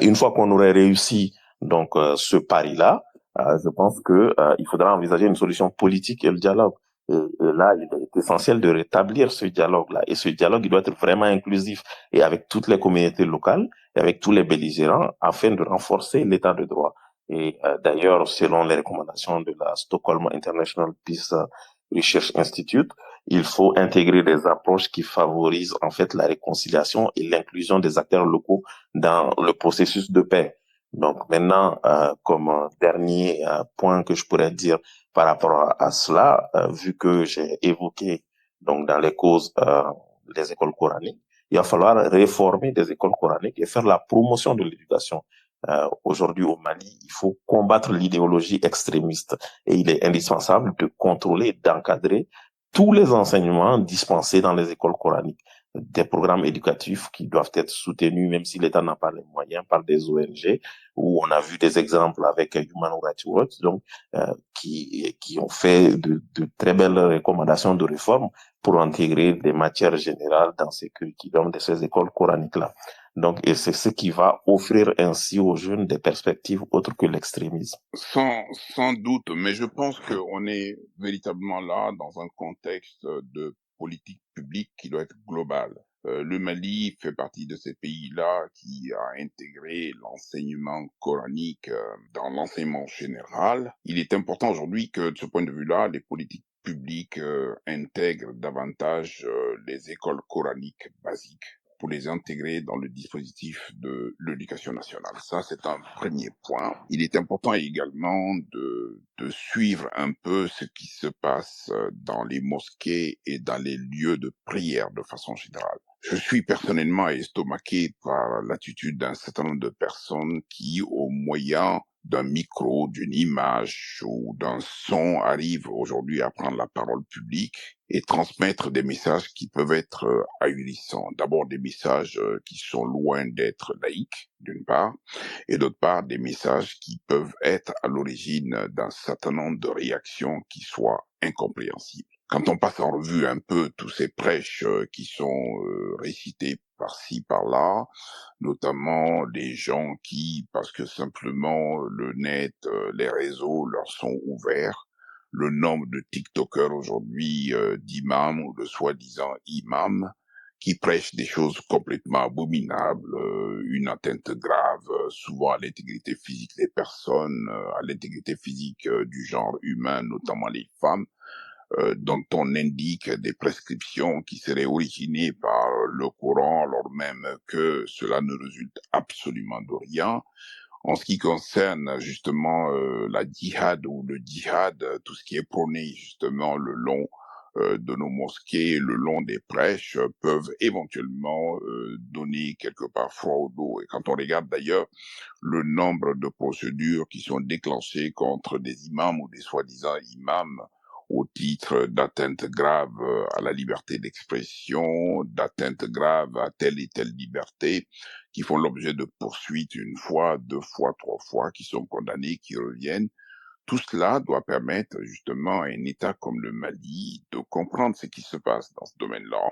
une fois qu'on aurait réussi donc ce pari-là, je pense que il faudra envisager une solution politique et le dialogue. Et là, il est essentiel de rétablir ce dialogue-là. Et ce dialogue, il doit être vraiment inclusif et avec toutes les communautés locales et avec tous les belligérants afin de renforcer l'état de droit. Et d'ailleurs, selon les recommandations de la Stockholm International Peace Research Institute, il faut intégrer des approches qui favorisent en fait la réconciliation et l'inclusion des acteurs locaux dans le processus de paix. Donc maintenant, comme dernier point que je pourrais dire par rapport à cela, vu que j'ai évoqué donc dans les causes les écoles coraniques, il va falloir réformer des écoles coraniques et faire la promotion de l'éducation. Aujourd'hui au Mali, il faut combattre l'idéologie extrémiste et il est indispensable de contrôler, d'encadrer tous les enseignements dispensés dans les écoles coraniques, des programmes éducatifs qui doivent être soutenus, même si l'État n'a pas les moyens, par des ONG, où on a vu des exemples avec Human Rights Watch, donc qui ont fait de très belles recommandations de réforme pour intégrer des matières générales dans ces curriculums de ces écoles coraniques-là. Donc, et c'est ce qui va offrir ainsi aux jeunes des perspectives autres que l'extrémisme. Sans doute, mais je pense qu'on est véritablement là dans un contexte de politique publique qui doit être global. Le Mali fait partie de ces pays-là qui a intégré l'enseignement coranique dans l'enseignement général. Il est important aujourd'hui que, de ce point de vue-là, les politiques publiques intègrent davantage les écoles coraniques basiques pour les intégrer dans le dispositif de l'éducation nationale. Ça, c'est un premier point. Il est important également de suivre un peu ce qui se passe dans les mosquées et dans les lieux de prière de façon générale. Je suis personnellement estomaqué par l'attitude d'un certain nombre de personnes qui, au moyen d'un micro, d'une image ou d'un son, arrivent aujourd'hui à prendre la parole publique et transmettre des messages qui peuvent être ahurissants. D'abord des messages qui sont loin d'être laïques, d'une part, et d'autre part des messages qui peuvent être à l'origine d'un certain nombre de réactions qui soient incompréhensibles. Quand on passe en revue un peu tous ces prêches qui sont récités par-ci, par-là, notamment les gens qui, parce que simplement le net, les réseaux leur sont ouverts, le nombre de TikTokers aujourd'hui d'imams ou de soi-disant imams qui prêchent des choses complètement abominables, une atteinte grave, souvent à l'intégrité physique des personnes, à l'intégrité physique du genre humain, notamment les femmes, dont on indique des prescriptions qui seraient originées par le Coran, alors même que cela ne résulte absolument de rien. En ce qui concerne justement la djihad ou le djihad, tout ce qui est prôné justement le long de nos mosquées, le long des prêches, peuvent éventuellement donner quelque part froid au dos. Et quand on regarde d'ailleurs le nombre de procédures qui sont déclenchées contre des imams ou des soi-disant imams au titre d'atteinte grave à la liberté d'expression, d'atteinte grave à telle et telle liberté, qui font l'objet de poursuites une fois, deux fois, trois fois, qui sont condamnés, qui reviennent. Tout cela doit permettre justement à un État comme le Mali de comprendre ce qui se passe dans ce domaine-là,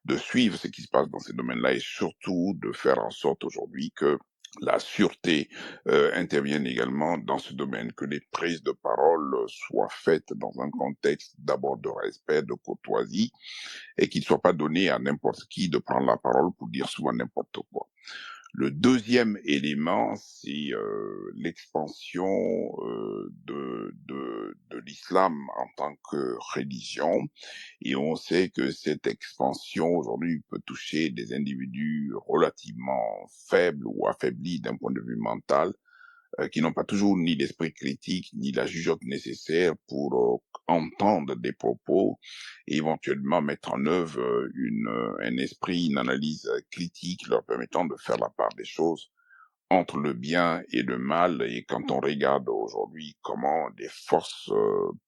de suivre ce qui se passe dans ce domaine-là et surtout de faire en sorte aujourd'hui que la sûreté intervienne également dans ce domaine, que les prises de parole soient faites dans un contexte d'abord de respect, de courtoisie, et qu'il ne soit pas donné à n'importe qui de prendre la parole pour dire souvent n'importe quoi. Le deuxième élément, c'est l'expansion de l'islam en tant que religion. Et on sait que cette expansion aujourd'hui peut toucher des individus relativement faibles ou affaiblis d'un point de vue mental, qui n'ont pas toujours ni l'esprit critique ni la jugeote nécessaire pour entendre des propos et éventuellement mettre en œuvre un esprit, une analyse critique leur permettant de faire la part des choses entre le bien et le mal. Et quand on regarde aujourd'hui comment des forces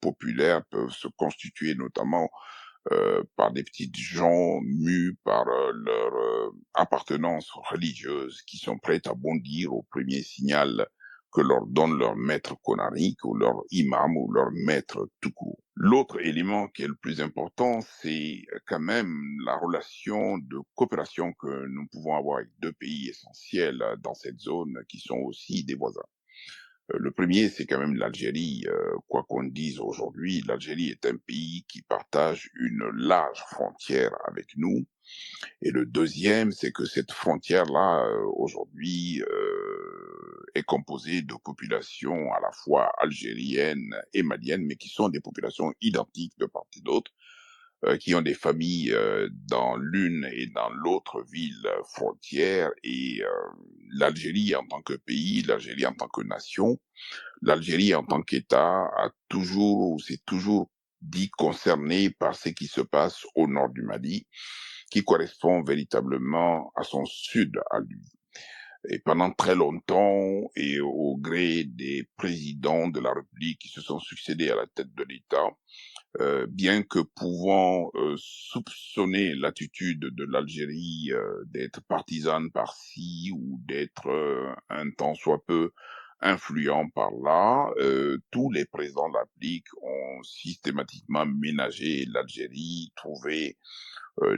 populaires peuvent se constituer, notamment par des petites gens mus par leur appartenance religieuse, qui sont prêtes à bondir au premier signal que leur donne leur maître coranique ou leur imam ou leur maître tout court. L'autre élément qui est le plus important, c'est quand même la relation de coopération que nous pouvons avoir avec deux pays essentiels dans cette zone qui sont aussi des voisins. Le premier, c'est quand même l'Algérie. Quoi qu'on dise aujourd'hui, l'Algérie est un pays qui partage une large frontière avec nous. Et le deuxième, c'est que cette frontière-là, aujourd'hui, est composée de populations à la fois algériennes et maliennes, mais qui sont des populations identiques de part et d'autre, qui ont des familles dans l'une et dans l'autre ville frontière. Et l'Algérie en tant que pays, l'Algérie en tant que nation, l'Algérie en tant qu'État a toujours, ou s'est toujours dit concerné par ce qui se passe au nord du Mali, qui correspond véritablement à son sud à lui. Et pendant très longtemps, et au gré des présidents de la République qui se sont succédés à la tête de l'État, bien que pouvant soupçonner l'attitude de l'Algérie d'être partisane par-ci ou d'être un tant soit peu influent par là, tous les présidents de la République ont systématiquement ménagé l'Algérie, trouvé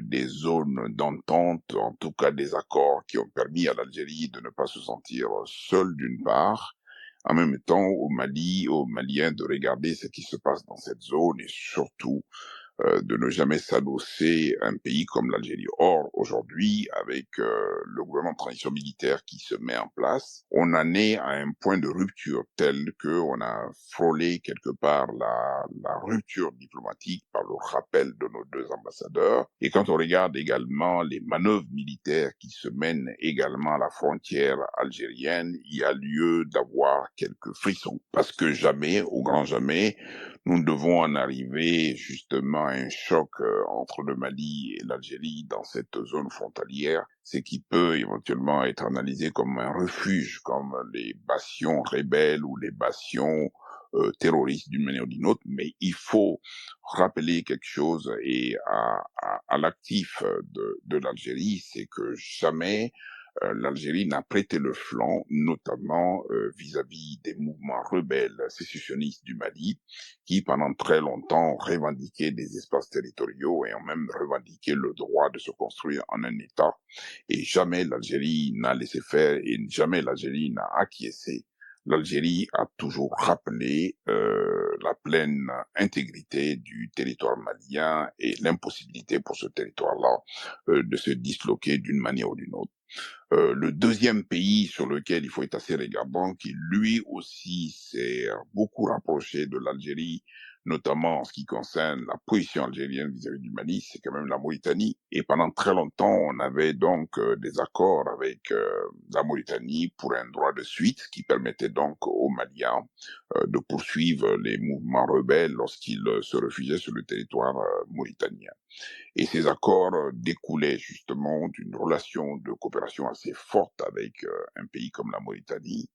des zones d'entente, en tout cas des accords qui ont permis à l'Algérie de ne pas se sentir seule d'une part, en même temps au Mali, aux Maliens de regarder ce qui se passe dans cette zone et surtout de ne jamais s'adosser à un pays comme l'Algérie. Or, aujourd'hui, avec le gouvernement de transition militaire qui se met en place, on en est à un point de rupture tel que on a frôlé quelque part la rupture diplomatique par le rappel de nos deux ambassadeurs. Et quand on regarde également les manœuvres militaires qui se mènent également à la frontière algérienne, il y a lieu d'avoir quelques frissons. Parce que jamais, au grand jamais, nous devons en arriver justement à un choc entre le Mali et l'Algérie dans cette zone frontalière, ce qui peut éventuellement être analysé comme un refuge, comme les bastions rebelles ou les bastions terroristes d'une manière ou d'une autre, mais il faut rappeler quelque chose et à l'actif de l'Algérie, c'est que jamais l'Algérie n'a prêté le flanc, notamment vis-à-vis des mouvements rebelles sécessionnistes du Mali, qui pendant très longtemps ont revendiqué des espaces territoriaux et ont même revendiqué le droit de se construire en un État. Et jamais l'Algérie n'a laissé faire et jamais l'Algérie n'a acquiescé. L'Algérie a toujours rappelé la pleine intégrité du territoire malien et l'impossibilité pour ce territoire-là de se disloquer d'une manière ou d'une autre. Le deuxième pays sur lequel il faut être assez regardant, qui lui aussi s'est beaucoup rapproché de l'Algérie, notamment en ce qui concerne la position algérienne vis-à-vis du Mali, c'est quand même la Mauritanie. Et pendant très longtemps, on avait donc des accords avec la Mauritanie pour un droit de suite qui permettait donc aux Maliens de poursuivre les mouvements rebelles lorsqu'ils se réfugiaient sur le territoire mauritanien. Et ces accords découlaient justement d'une relation de coopération assez forte avec un pays comme la Mauritanie.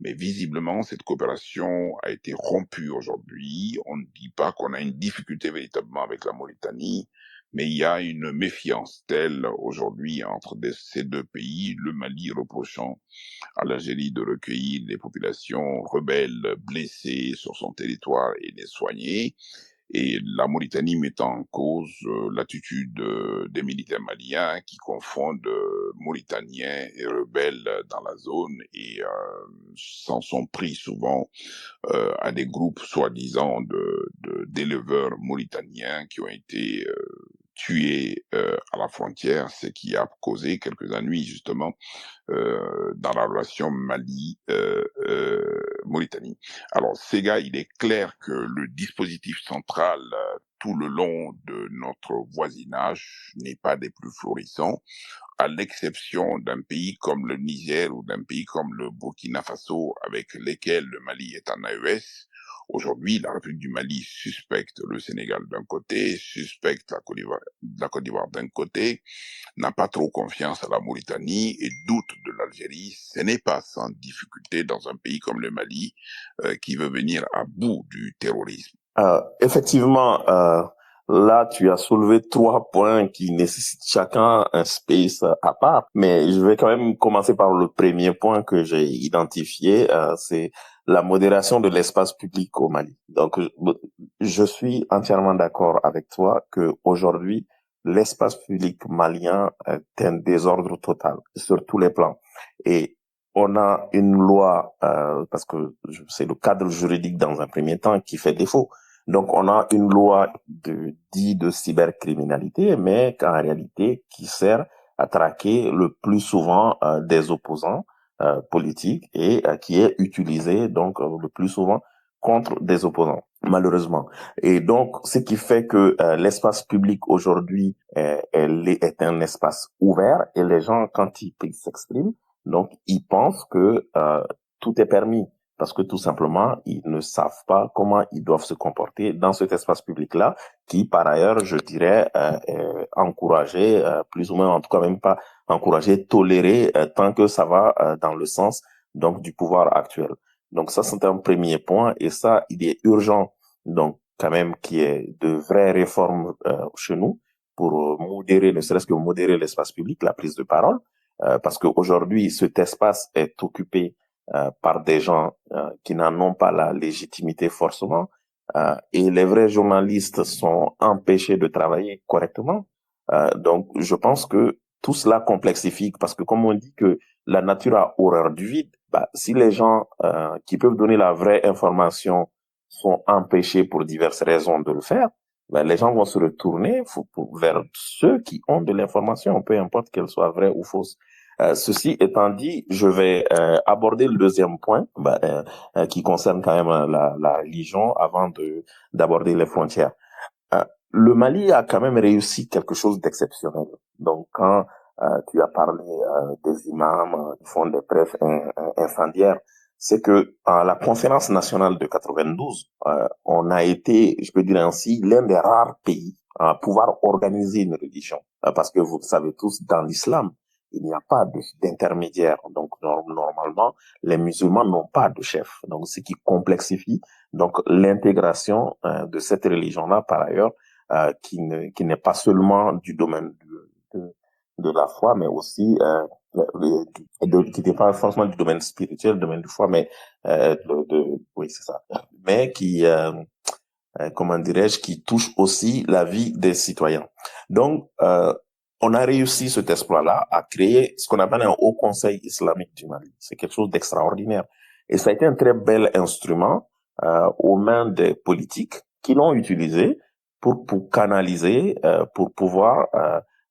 Mais visiblement, cette coopération a été rompue aujourd'hui. On ne dit pas qu'on a une difficulté véritablement avec la Mauritanie, mais il y a une méfiance telle aujourd'hui entre ces deux pays, le Mali reprochant à l'Algérie de recueillir les populations rebelles blessées sur son territoire et les soigner, et la Mauritanie mettant en cause l'attitude des militaires maliens qui confondent Mauritaniens et rebelles dans la zone et s'en sont pris souvent à des groupes soi-disant d'éleveurs mauritaniens qui ont été tués à la frontière, ce qui a causé quelques ennuis justement dans la relation Mali-Mauritanie. Alors, Sega, il est clair que le dispositif central tout le long de notre voisinage n'est pas des plus florissants. à l'exception d'un pays comme le Niger ou d'un pays comme le Burkina Faso, avec lesquels le Mali est en AES. Aujourd'hui, la République du Mali suspecte le Sénégal d'un côté, suspecte la Côte d'Ivoire d'un côté, n'a pas trop confiance à la Mauritanie et doute de l'Algérie. Ce n'est pas sans difficulté dans un pays comme le Mali qui veut venir à bout du terrorisme. Effectivement, là, tu as soulevé 3 points qui nécessitent chacun un space à part, mais je vais quand même commencer par le premier point que j'ai identifié, c'est la modération de l'espace public au Mali. Donc, je suis entièrement d'accord avec toi que aujourd'hui, l'espace public malien est un désordre total sur tous les plans. Et on a une loi, parce que c'est le cadre juridique dans un premier temps qui fait défaut. Donc, on a une loi de cybercriminalité, mais qu'en réalité, qui sert à traquer le plus souvent des opposants politiques et qui est utilisée donc le plus souvent contre des opposants, malheureusement. Et donc, ce qui fait que l'espace public aujourd'hui est un espace ouvert et les gens, quand ils s'expriment, donc ils pensent que tout est permis, parce que tout simplement, ils ne savent pas comment ils doivent se comporter dans cet espace public-là, qui, par ailleurs, je dirais, est encouragé, plus ou moins, en tout cas même pas encouragé, toléré, tant que ça va dans le sens donc du pouvoir actuel. Donc ça, c'est un premier point, et ça, il est urgent, donc quand même, qu'il y ait de vraies réformes chez nous pour modérer, ne serait-ce que modérer l'espace public, la prise de parole, parce qu'aujourd'hui, cet espace est occupé par des gens qui n'en ont pas la légitimité forcément, et les vrais journalistes sont empêchés de travailler correctement. Donc, je pense que tout cela complexifie, parce que comme on dit que la nature a horreur du vide, bah, si les gens qui peuvent donner la vraie information sont empêchés pour diverses raisons de le faire, ben, les gens vont se retourner vers ceux qui ont de l'information, peu importe qu'elle soit vraie ou fausse. Ceci étant dit, je vais aborder le deuxième point qui concerne quand même la religion avant d'aborder les frontières. Le Mali a quand même réussi quelque chose d'exceptionnel. Donc, quand tu as parlé des imams qui font des prêches incendiaires, c'est que à la conférence nationale de 92, on a été, je peux dire ainsi, l'un des rares pays à pouvoir organiser une religion. Parce que vous le savez tous, dans l'islam, il n'y a pas d'intermédiaire. Donc, normalement, les musulmans n'ont pas de chef. Donc, ce qui complexifie donc l'intégration de cette religion-là, par ailleurs, qui n'est pas seulement du domaine de la foi, mais aussi qui n'est pas forcément du domaine spirituel, du domaine de foi, mais oui, c'est ça. Mais qui comment dirais-je, qui touche aussi la vie des citoyens. Donc, on a réussi cet exploit-là à créer ce qu'on appelle un Haut Conseil islamique du Mali. C'est quelque chose d'extraordinaire. Et ça a été un très bel instrument aux mains des politiques qui l'ont utilisé pour canaliser, pour pouvoir,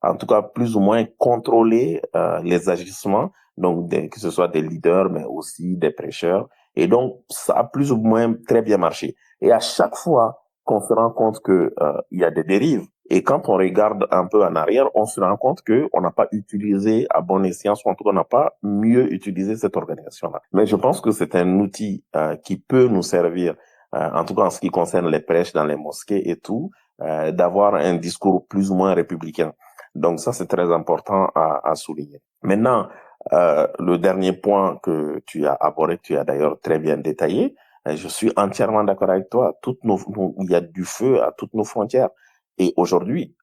en tout cas, plus ou moins contrôler les agissements, donc que ce soit des leaders, mais aussi des prêcheurs. Et donc, ça a plus ou moins très bien marché. Et à chaque fois qu'on se rend compte que il y a des dérives, et quand on regarde un peu en arrière, on se rend compte que on n'a pas utilisé à bon escient, ou en tout cas, on n'a pas mieux utilisé cette organisation-là. Mais je pense que c'est un outil qui peut nous servir, en tout cas en ce qui concerne les prêches dans les mosquées et tout, d'avoir un discours plus ou moins républicain. Donc ça, c'est très important à souligner. Maintenant, le dernier point que tu as abordé, tu as d'ailleurs très bien détaillé, je suis entièrement d'accord avec toi. Il y a du feu à toutes nos frontières. Et aujourd'hui,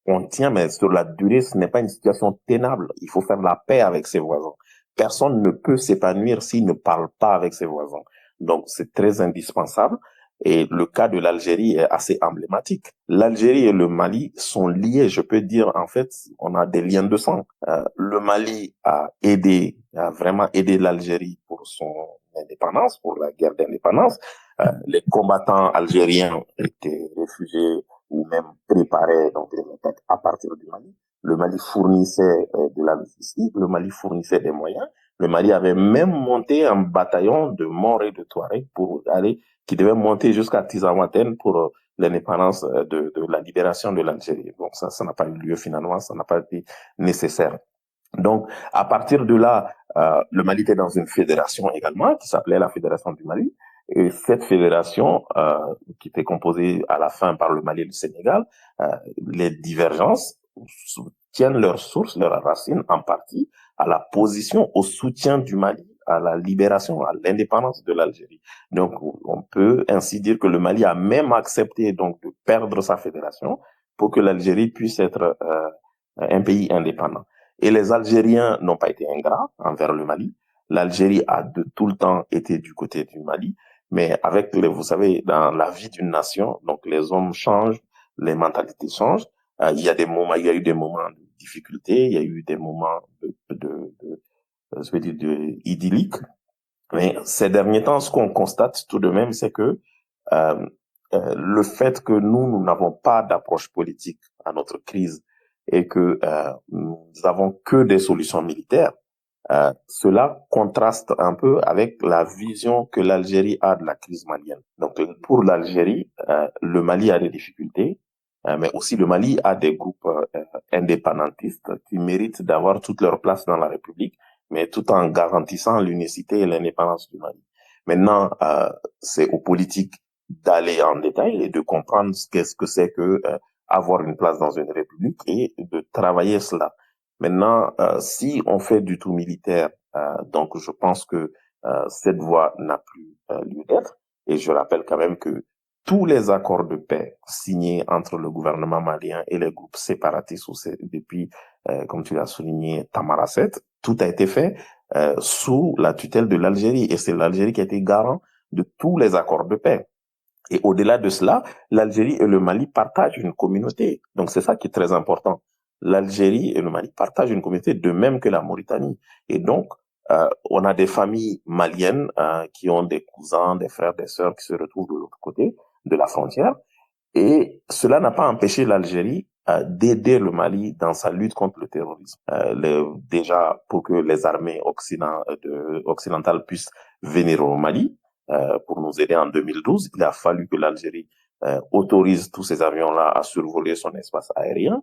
on tient, mais sur la durée, ce n'est pas une situation tenable. Il faut faire la paix avec ses voisins. Personne ne peut s'épanouir s'il ne parle pas avec ses voisins. Donc, c'est très indispensable. Et le cas de l'Algérie est assez emblématique. L'Algérie et le Mali sont liés, je peux dire, en fait, on a des liens de sang. Le Mali a vraiment aidé l'Algérie pour son indépendance, pour la guerre d'indépendance. Les combattants algériens étaient réfugiés ou même préparaient donc les attaques à partir du Mali. Le Mali fournissait de la logistique, le Mali fournissait des moyens. Le Mali avait même monté un bataillon de Morts et de Touaregs qui devait monter jusqu'à Tizaouaten pour l'indépendance de la libération de l'Algérie. Bon, ça n'a pas eu lieu finalement, ça n'a pas été nécessaire. Donc, à partir de là, le Mali était dans une fédération également qui s'appelait la Fédération du Mali. Et cette fédération, qui était composée à la fin par le Mali et le Sénégal, les divergences tiennent leur source, leur racine en partie à la position, au soutien du Mali à la libération, à l'indépendance de l'Algérie. Donc, on peut ainsi dire que le Mali a même accepté donc de perdre sa fédération pour que l'Algérie puisse être un pays indépendant. Et les Algériens n'ont pas été ingrats envers le Mali. L'Algérie a de tout le temps été du côté du Mali, mais avec vous savez, dans la vie d'une nation, donc les hommes changent, les mentalités changent. Il y a des moments, il y a eu des moments de difficulté, il y a eu des moments je vais dire, idylliques. Mais ces derniers temps, ce qu'on constate tout de même, c'est que euh, le fait que nous n'avons pas d'approche politique à notre crise et que nous avons que des solutions militaires, cela contraste un peu avec la vision que l'Algérie a de la crise malienne. Donc pour l'Algérie, le Mali a des difficultés, mais aussi le Mali a des groupes indépendantistes qui méritent d'avoir toute leur place dans la République, mais tout en garantissant l'unicité et l'indépendance du Mali. Maintenant, c'est aux politiques d'aller en détail et de comprendre qu'est-ce que c'est que avoir une place dans une république et de travailler cela. Maintenant, si on fait du tout militaire, donc je pense que cette voie n'a plus lieu d'être. Et je rappelle quand même que tous les accords de paix signés entre le gouvernement malien et les groupes séparatistes depuis, comme tu l'as souligné, Tamaracet, tout a été fait sous la tutelle de l'Algérie. Et c'est l'Algérie qui a été garant de tous les accords de paix. Et au-delà de cela, l'Algérie et le Mali partagent une communauté. Donc c'est ça qui est très important. L'Algérie et le Mali partagent une communauté de même que la Mauritanie. Et donc, on a des familles maliennes qui ont des cousins, des frères, des sœurs qui se retrouvent de l'autre côté de la frontière. Et cela n'a pas empêché l'Algérie d'aider le Mali dans sa lutte contre le terrorisme. Déjà, pour que les armées occidentales puissent venir au Mali, pour nous aider en 2012, il a fallu que l'Algérie autorise tous ces avions-là à survoler son espace aérien.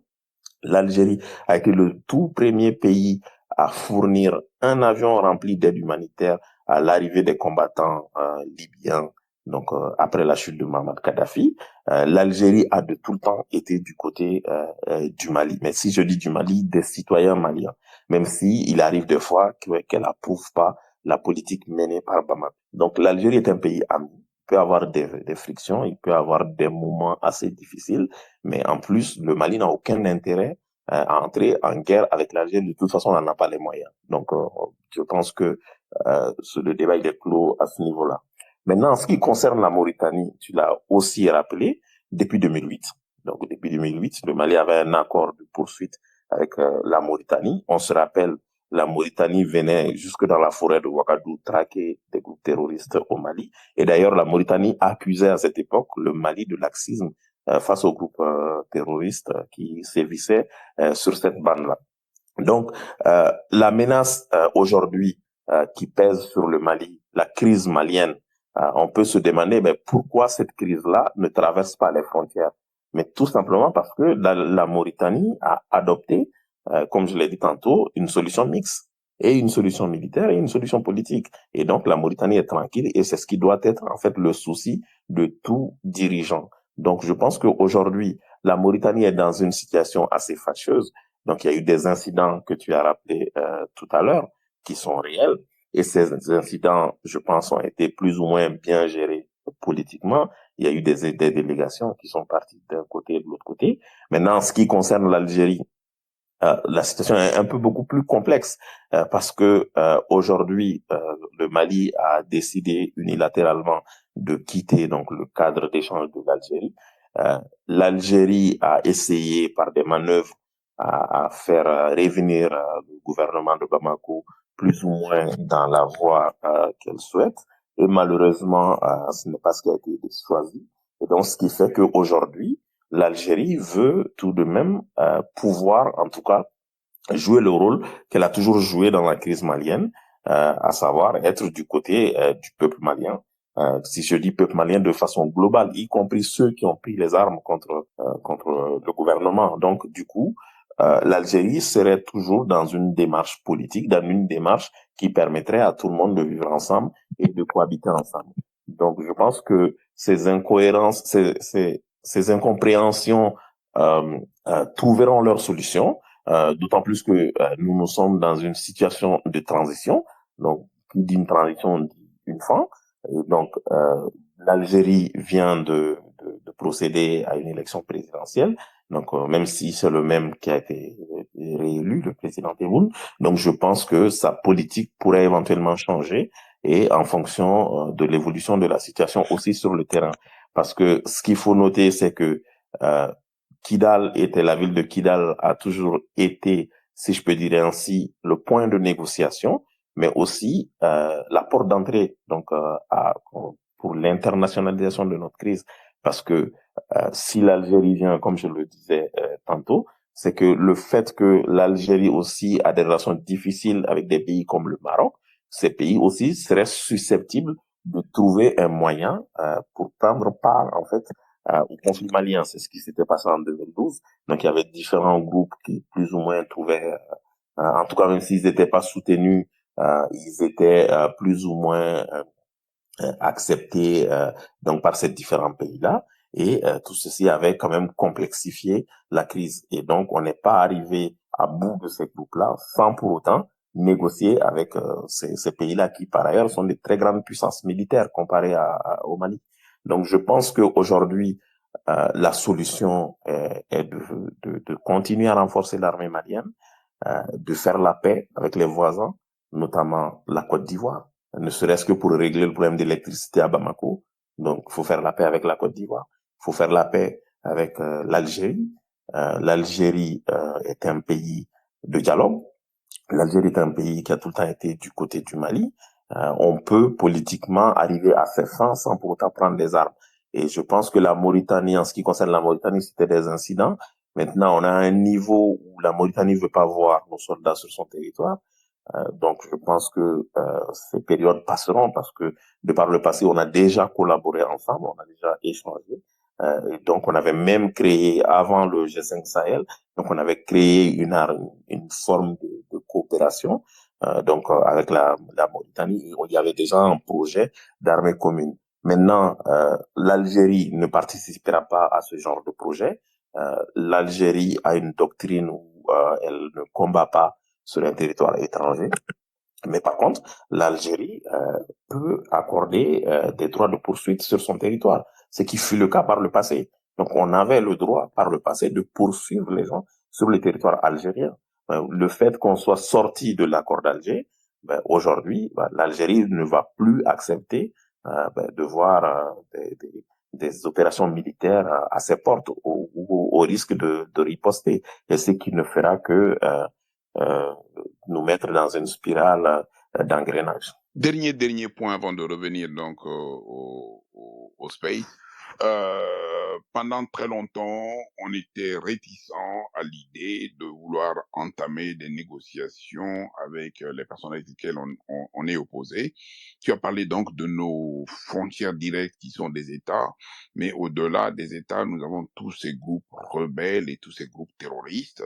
L'Algérie a été le tout premier pays à fournir un avion rempli d'aide humanitaire à l'arrivée des combattants libyens. Donc après la chute de Mohamed Kadhafi, l'Algérie a de tout le temps été du côté du Mali. Mais si je dis du Mali, des citoyens maliens, même si il arrive des fois qu'elle approuve pas la politique menée par Bamako. Donc l'Algérie est un pays ami. Il peut avoir des frictions, il peut avoir des moments assez difficiles, mais en plus, le Mali n'a aucun intérêt à entrer en guerre avec l'Algérie. De toute façon, on n'en a pas les moyens. Donc, je pense que le débat il est clos à ce niveau-là. Maintenant, en ce qui concerne la Mauritanie, tu l'as aussi rappelé, depuis 2008. Donc, depuis 2008, le Mali avait un accord de poursuite avec la Mauritanie. On se rappelle, la Mauritanie venait jusque dans la forêt de Ouagadougou traquer des groupes terroristes au Mali. Et d'ailleurs, la Mauritanie accusait à cette époque le Mali de laxisme face aux groupes terroristes qui sévissaient sur cette bande-là. Donc, la menace aujourd'hui qui pèse sur le Mali, la crise malienne, on peut se demander pourquoi cette crise-là ne traverse pas les frontières. Mais tout simplement parce que la Mauritanie a adopté, comme je l'ai dit tantôt, une solution mixte, et une solution militaire et une solution politique. Et donc, la Mauritanie est tranquille et c'est ce qui doit être en fait le souci de tout dirigeant. Donc, je pense qu'aujourd'hui, la Mauritanie est dans une situation assez fâcheuse. Donc, il y a eu des incidents que tu as rappelés tout à l'heure, qui sont réels. Et ces incidents, je pense, ont été plus ou moins bien gérés politiquement. Il y a eu des délégations qui sont parties d'un côté et de l'autre côté. Maintenant, en ce qui concerne l'Algérie, la situation est un peu beaucoup plus complexe parce que aujourd'hui, le Mali a décidé unilatéralement de quitter donc le cadre d'échange de l'Algérie. L'Algérie a essayé par des manœuvres à faire revenir le gouvernement de Bamako plus ou moins dans la voie qu'elle souhaite. Et malheureusement, ce n'est pas ce qui a été choisi. Et donc, ce qui fait qu'aujourd'hui, l'Algérie veut tout de même pouvoir, en tout cas, jouer le rôle qu'elle a toujours joué dans la crise malienne, à savoir être du côté du peuple malien. Si je dis peuple malien de façon globale, y compris ceux qui ont pris les armes contre le gouvernement. Donc, du coup, l'Algérie serait toujours dans une démarche politique, dans une démarche qui permettrait à tout le monde de vivre ensemble et de cohabiter ensemble. Donc, je pense que ces incohérences, ces incompréhensions trouveront leur solution, d'autant plus que nous sommes dans une situation de transition. Donc, qui dit une transition dit une fin. Et donc, l'Algérie vient de procéder à une élection présidentielle. Donc, même si c'est le même qui a été réélu, le président Tebboune. Donc, je pense que sa politique pourrait éventuellement changer et en fonction de l'évolution de la situation aussi sur le terrain. Parce que ce qu'il faut noter, c'est que Kidal la ville de Kidal a toujours été, si je peux dire ainsi, le point de négociation, mais aussi la porte d'entrée donc pour l'internationalisation de notre crise. Parce que si l'Algérie vient, comme je le disais tantôt, c'est que le fait que l'Algérie aussi a des relations difficiles avec des pays comme le Maroc, ces pays aussi seraient susceptibles de trouver un moyen pour prendre part, en fait, au conflit malien. C'est ce qui s'était passé en 2012. Donc, il y avait différents groupes qui, plus ou moins, trouvaient, en tout cas, même s'ils n'étaient pas soutenus, ils étaient plus ou moins acceptés donc par ces différents pays-là. Et tout ceci avait quand même complexifié la crise. Et donc, on n'est pas arrivé à bout de ces groupes-là sans pour autant négocier avec ces pays-là qui, par ailleurs, sont des très grandes puissances militaires comparées au Mali. Donc, je pense qu'aujourd'hui, la solution est de continuer à renforcer l'armée malienne, de faire la paix avec les voisins, notamment la Côte d'Ivoire, ne serait-ce que pour régler le problème d'électricité à Bamako. Donc, il faut faire la paix avec la Côte d'Ivoire. Il faut faire la paix avec l'Algérie. L'Algérie est un pays de dialogue. L'Algérie est un pays qui a tout le temps été du côté du Mali. On peut politiquement arriver à ses fins sans pour autant prendre des armes. Et je pense que la Mauritanie, en ce qui concerne la Mauritanie, c'était des incidents. Maintenant, on a un niveau où la Mauritanie ne veut pas voir nos soldats sur son territoire. Donc, je pense que ces périodes passeront parce que de par le passé, on a déjà collaboré ensemble, on a déjà échangé. Et donc, on avait même créé, avant le G5 Sahel, donc on avait créé une forme de coopération avec la Mauritanie. Il y avait déjà un projet d'armée commune. Maintenant, l'Algérie ne participera pas à ce genre de projet. L'Algérie a une doctrine où elle ne combat pas sur un territoire étranger. Mais par contre, l'Algérie peut accorder des droits de poursuite sur son territoire, ce qui fut le cas par le passé. Donc, on avait le droit par le passé de poursuivre les gens sur le territoire algérien. Le fait qu'on soit sorti de l'accord d'Alger, aujourd'hui, l'Algérie ne va plus accepter de voir des opérations militaires à ses portes au risque de riposter. Et ce qui ne fera que nous mettre dans une spirale d'engrenage. Dernier point avant de revenir donc au space. Pendant très longtemps, on était réticent à l'idée de vouloir entamer des négociations avec les personnes avec lesquelles on est opposé. Tu as parlé donc de nos frontières directes qui sont des États, mais au-delà des États, nous avons tous ces groupes rebelles et tous ces groupes terroristes.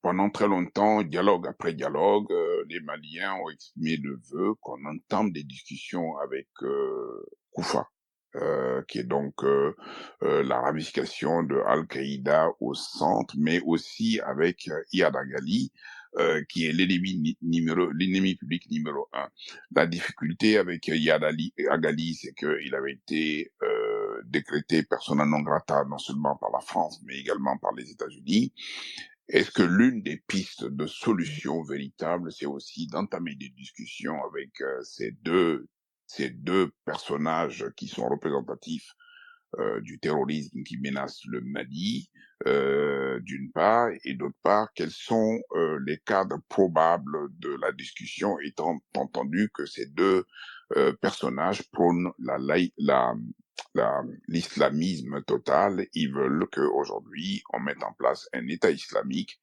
Pendant très longtemps, dialogue après dialogue, les Maliens ont exprimé le vœu qu'on entame des discussions avec Koufa, qui est donc la ramification de Al-Qaïda au centre, mais aussi avec Iyad Agali, qui est l'ennemi public numéro 1. La difficulté avec Iyad Agali, c'est qu'il avait été décrété persona non grata non seulement par la France, mais également par les États-Unis. Est-ce que l'une des pistes de solution véritable, c'est aussi d'entamer des discussions avec ces deux personnages qui sont représentatifs du terrorisme qui menace le Mali, d'une part, et d'autre part, quels sont les cadres probables de la discussion, étant entendu que ces deux personnages prônent l'islamisme total. Ils veulent qu'aujourd'hui, on mette en place un État islamique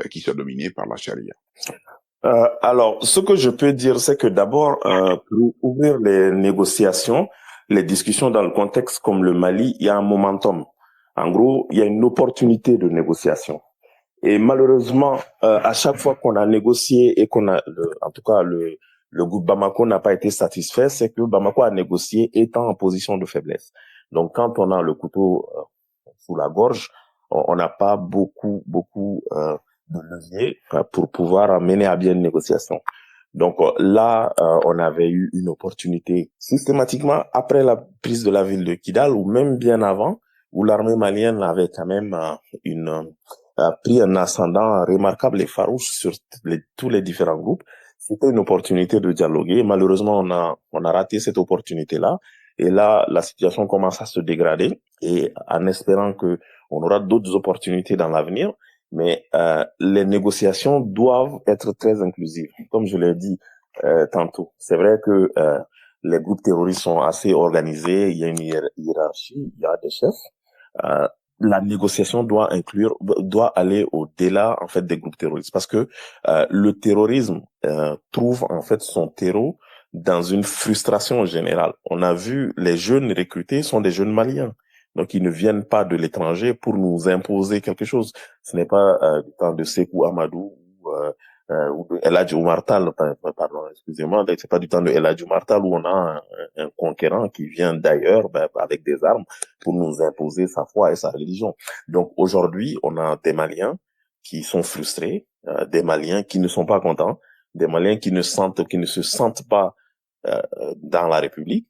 qui soit dominé par la charia. Alors, ce que je peux dire, c'est que d'abord, pour ouvrir les négociations, les discussions dans le contexte comme le Mali, il y a un momentum. En gros, il y a une opportunité de négociation. Et malheureusement, à chaque fois qu'on a négocié et en tout cas, le groupe Bamako n'a pas été satisfait, c'est que Bamako a négocié étant en position de faiblesse. Donc, quand on a le couteau sous la gorge, on n'a pas beaucoup de levier pour pouvoir mener à bien une négociation. Donc là, on avait eu une opportunité systématiquement après la prise de la ville de Kidal ou même bien avant, où l'armée malienne avait quand même pris un ascendant remarquable et farouche sur tous les différents groupes. C'était une opportunité de dialoguer. Malheureusement, on a raté cette opportunité-là. Et là, la situation commence à se dégrader. Et en espérant que on aura d'autres opportunités dans l'avenir, mais les négociations doivent être très inclusives. Comme je l'ai dit tantôt, c'est vrai que les groupes terroristes sont assez organisés, il y a une hiérarchie, il y a des chefs. Euh, la négociation doit aller au-delà en fait des groupes terroristes, parce que le terrorisme trouve en fait son terreau dans une frustration générale. On a vu les jeunes recrutés sont des jeunes Maliens. Donc, ils ne viennent pas de l'étranger pour nous imposer quelque chose. Ce n'est pas du temps de Sékou Amadou ou de El Hadji Oumar Tall, pardon, excusez-moi, c'est pas du temps de El Hadji Oumar Tall où on a un conquérant qui vient d'ailleurs avec des armes pour nous imposer sa foi et sa religion. Donc, aujourd'hui, on a des Maliens qui sont frustrés, des Maliens qui ne sont pas contents, des Maliens qui ne se sentent pas dans la République,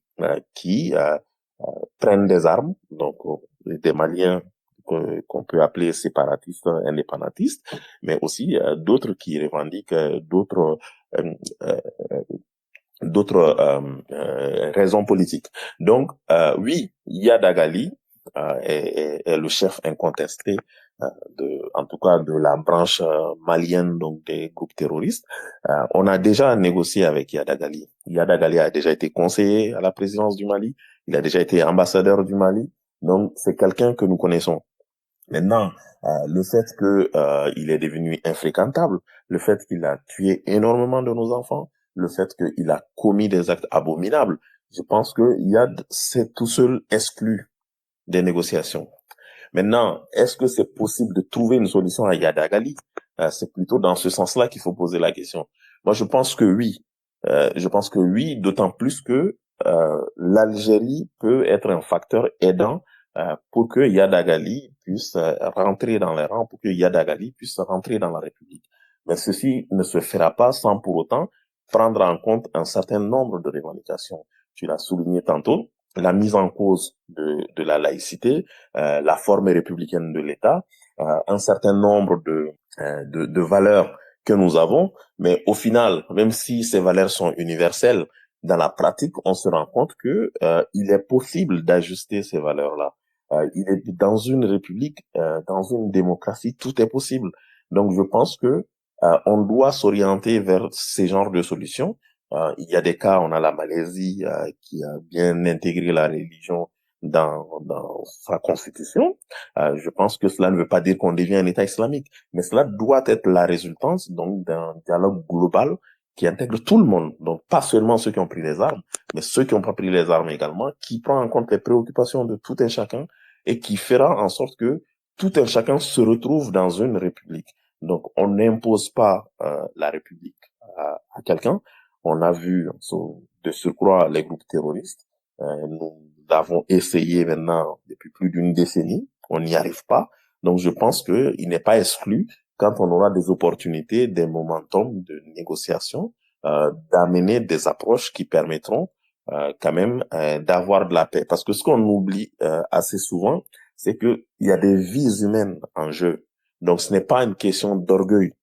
qui prennent des armes, donc des Maliens qu'on peut appeler séparatistes, indépendantistes, mais aussi d'autres qui revendiquent euh, euh, raisons politiques. Donc, oui, Yada Gali est le chef incontesté en tout cas de la branche malienne donc des groupes terroristes. On a déjà négocié avec Yada Gali. Yada Gali a déjà été conseiller à la présidence du Mali. Il a déjà été ambassadeur du Mali. Donc, c'est quelqu'un que nous connaissons. Maintenant, le fait que il est devenu infréquentable, le fait qu'il a tué énormément de nos enfants, le fait qu'il a commis des actes abominables, je pense que Yad s'est tout seul exclu des négociations. Maintenant, est-ce que c'est possible de trouver une solution à Yad Gali? C'est plutôt dans ce sens-là qu'il faut poser la question. Moi, je pense que oui. Je pense que oui, d'autant plus que l'Algérie peut être un facteur aidant pour que Yad Gali puisse rentrer dans les rangs, pour que Yad Gali puisse rentrer dans la République. Mais ceci ne se fera pas sans pour autant prendre en compte un certain nombre de revendications. Tu l'as souligné tantôt, la mise en cause de la laïcité, la forme républicaine de l'État, un certain nombre de valeurs que nous avons, mais au final, même si ces valeurs sont universelles, dans la pratique, on se rend compte que il est possible d'ajuster ces valeurs-là. Il est dans une république, dans une démocratie, tout est possible. Donc, je pense que on doit s'orienter vers ces genres de solutions. Il y a des cas, on a la Malaisie qui a bien intégré la religion dans sa constitution. Je pense que cela ne veut pas dire qu'on devient un État islamique, mais cela doit être la résultance donc d'un dialogue global qui intègre tout le monde, donc pas seulement ceux qui ont pris les armes, mais ceux qui n'ont pas pris les armes également, qui prend en compte les préoccupations de tout un chacun et qui fera en sorte que tout un chacun se retrouve dans une république. Donc on n'impose pas la république à quelqu'un. On a vu de surcroît les groupes terroristes. Nous l'avons essayé maintenant depuis plus d'une décennie. On n'y arrive pas. Donc je pense qu'il n'est pas exclu quand on aura des opportunités, des momentum de négociation, d'amener des approches qui permettront quand même d'avoir de la paix. Parce que ce qu'on oublie assez souvent, c'est que il y a des vies humaines en jeu. Donc ce n'est pas une question d'orgueil.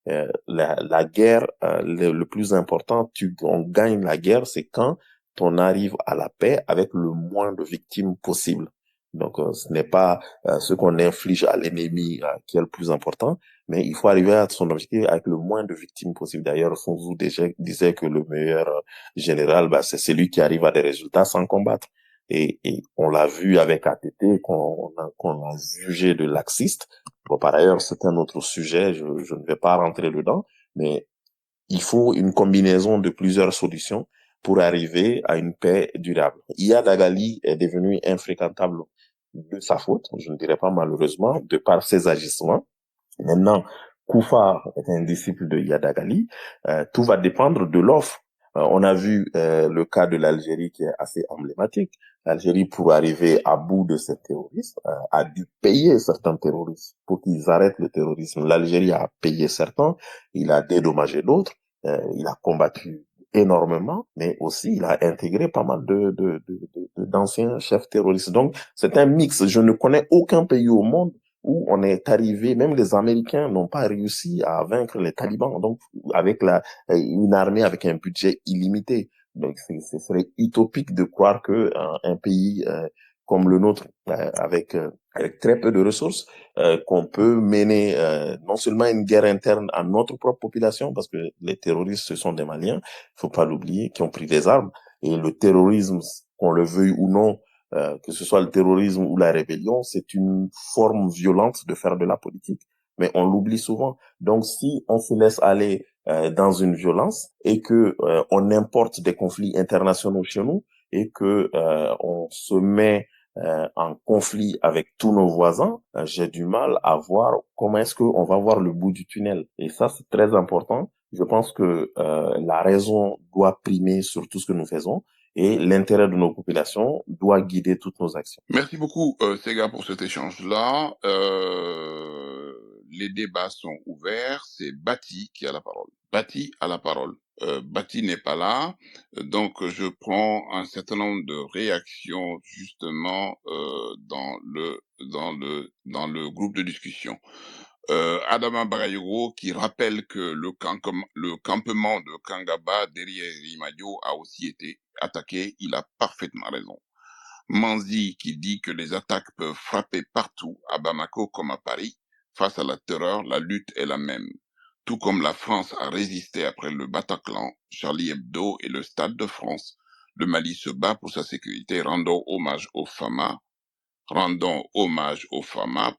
La guerre, le plus important, on gagne la guerre, c'est quand on arrive à la paix avec le moins de victimes possible. Donc ce n'est pas ce qu'on inflige à l'ennemi qui est le plus important, mais il faut arriver à son objectif avec le moins de victimes possible. D'ailleurs, Sun Tzu disait que le meilleur général, c'est celui qui arrive à des résultats sans combattre. Et on l'a vu avec ATT, qu'on a jugé de laxiste. Bon, par ailleurs, c'est un autre sujet, je ne vais pas rentrer dedans, mais il faut une combinaison de plusieurs solutions pour arriver à une paix durable. Iyad Agali est devenu infréquentable de sa faute, je ne dirais pas malheureusement, de par ses agissements. Maintenant, Koufar est un disciple de Yadagali. Tout va dépendre de l'offre. On a vu le cas de l'Algérie qui est assez emblématique. L'Algérie, pour arriver à bout de ces terroristes, a dû payer certains terroristes pour qu'ils arrêtent le terrorisme. L'Algérie a payé certains, il a dédommagé d'autres, il a combattu énormément, mais aussi il a intégré pas mal d'anciens chefs terroristes. Donc, c'est un mix. Je ne connais aucun pays au monde où on est arrivé, même les Américains n'ont pas réussi à vaincre les talibans, donc avec une armée avec un budget illimité. Donc ce serait utopique de croire que un pays comme le nôtre, avec très peu de ressources, qu'on peut mener non seulement une guerre interne à notre propre population, parce que les terroristes ce sont des Maliens, il faut pas l'oublier, qui ont pris des armes, et le terrorisme, qu'on le veuille ou non, que ce soit le terrorisme ou la rébellion, c'est une forme violente de faire de la politique. Mais on l'oublie souvent. Donc, si on se laisse aller dans une violence et que on importe des conflits internationaux chez nous et que on se met en conflit avec tous nos voisins, j'ai du mal à voir comment est-ce qu'on va voir le bout du tunnel. Et ça, c'est très important. Je pense que la raison doit primer sur tout ce que nous faisons et l'intérêt de nos populations doit guider toutes nos actions. Merci beaucoup, Sega, pour cet échange-là. Les débats sont ouverts. C'est Bati qui a la parole. Bati a la parole. Bati n'est pas là, donc je prends un certain nombre de réactions justement dans le groupe de discussion. Adama Barayogo qui rappelle que le campement de Kangaba derrière Rimadio a aussi été attaqué. Il a parfaitement raison. Manzi qui dit que les attaques peuvent frapper partout, à Bamako comme à Paris. Face à la terreur, la lutte est la même. Tout comme la France a résisté après le Bataclan, Charlie Hebdo et le Stade de France, le Mali se bat pour sa sécurité, rendons hommage aux FAMA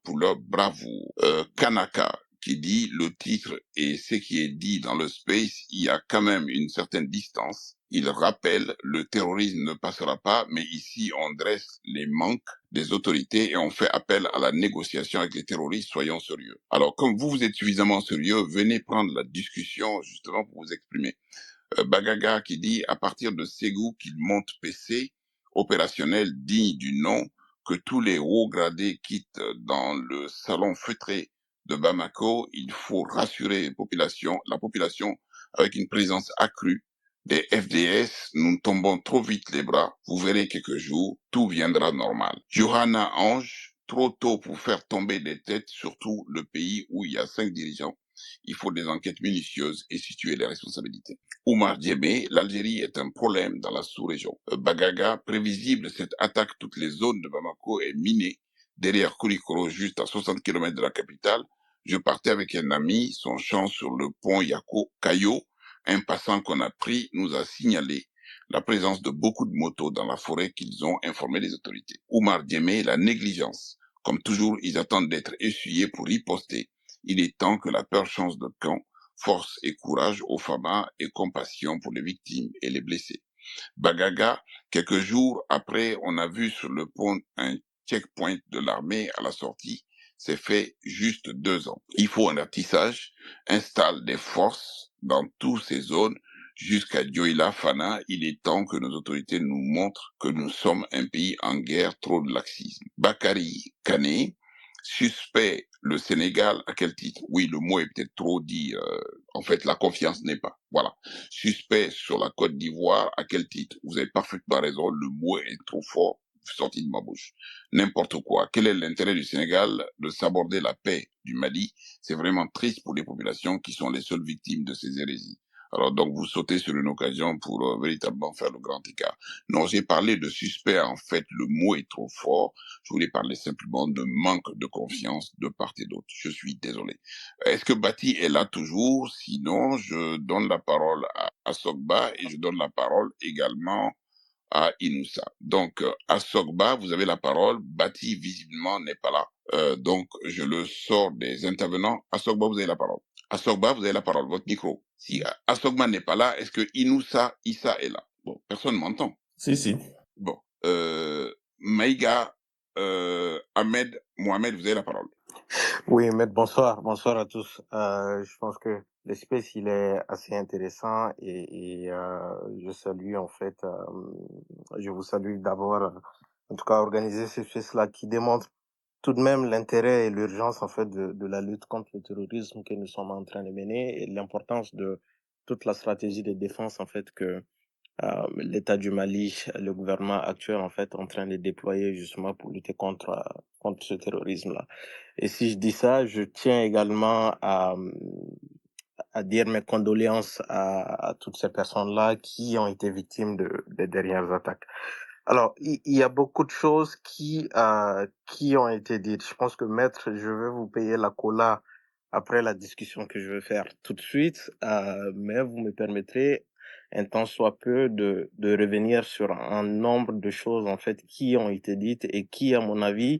pour leur bravoure. Kanaka qui dit le titre et ce qui est dit dans le space, il y a quand même une certaine distance. Il rappelle, le terrorisme ne passera pas, mais ici on dresse les manques des autorités et on fait appel à la négociation avec les terroristes, soyons sérieux. Alors comme vous êtes suffisamment sérieux, venez prendre la discussion justement pour vous exprimer. Bagaga qui dit à partir de Ségou qu'il monte PC opérationnel digne du nom, que tous les hauts gradés quittent dans le salon feutré de Bamako, il faut rassurer la population avec une présence accrue des FDS, nous tombons trop vite les bras, vous verrez quelques jours, tout viendra normal. Johanna Ange, trop tôt pour faire tomber des têtes, surtout le pays où il y a 5 dirigeants. Il faut des enquêtes minutieuses et situer les responsabilités. Oumar Diémé, l'Algérie est un problème dans la sous-région. Bagaga, prévisible, cette attaque, toutes les zones de Bamako est minée. Derrière Koulikoro, juste à 60 km de la capitale, je partais avec un ami, son champ sur le pont Yako Kayo. Un passant qu'on a pris nous a signalé la présence de beaucoup de motos dans la forêt qu'ils ont informé les autorités. Oumar Diémé, la négligence. Comme toujours, ils attendent d'être essuyés pour riposter. Il est temps que la peur change de camp. Force et courage aux FAMA et compassion pour les victimes et les blessés. Bagaga, quelques jours après, on a vu sur le pont un checkpoint de l'armée à la sortie. C'est fait juste 2 ans. Il faut un ratissage, installe des forces dans toutes ces zones jusqu'à Dioïla, Fana. Il est temps que nos autorités nous montrent que nous sommes un pays en guerre, trop de laxisme. Bakary Kané, suspect le Sénégal, à quel titre? Oui, le mot est peut-être trop dit. En fait, la confiance n'est pas. Voilà. Suspect sur la Côte d'Ivoire, à quel titre? Vous avez parfaitement raison, le mot est trop fort, sorti de ma bouche. N'importe quoi. Quel est l'intérêt du Sénégal de s'aborder la paix du Mali? C'est vraiment triste pour les populations qui sont les seules victimes de ces hérésies. Alors donc vous sautez sur une occasion pour véritablement faire le grand écart. Non, j'ai parlé de suspect, en fait, le mot est trop fort. Je voulais parler simplement de manque de confiance de part et d'autre. Je suis désolé. Est-ce que Bati est là toujours? Sinon, je donne la parole à Sogba et je donne la parole également à Inoussa. Donc, à Sogba, vous avez la parole. Bati, visiblement, n'est pas là. Donc, je le sors des intervenants. À Sogba, vous avez la parole. À Sogba, vous avez la parole. Votre micro. Si Sogba n'est pas là, est-ce que Issa est là? Bon, personne m'entend. Si. Bon. Maïga, Mohamed, vous avez la parole. Oui, maître, bonsoir. Bonsoir à tous. Je pense que l'espace, il est assez intéressant je salue, en fait, je vous salue d'avoir, en tout cas, organisé ce space-là qui démontre tout de même l'intérêt et l'urgence, en fait, de la lutte contre le terrorisme que nous sommes en train de mener et l'importance de toute la stratégie de défense, en fait, que l'État du Mali, le gouvernement actuel, en fait, est en train de déployer justement pour lutter contre ce terrorisme-là. Et si je dis ça, je tiens également à dire mes condoléances à toutes ces personnes-là qui ont été victimes des dernières attaques. Alors, il y a beaucoup de choses qui ont été dites. Je pense que, maître, je vais vous payer la cola après la discussion que je vais faire tout de suite, mais vous me permettrez, un temps soit peu, de revenir sur un nombre de choses, en fait, qui ont été dites et qui, à mon avis,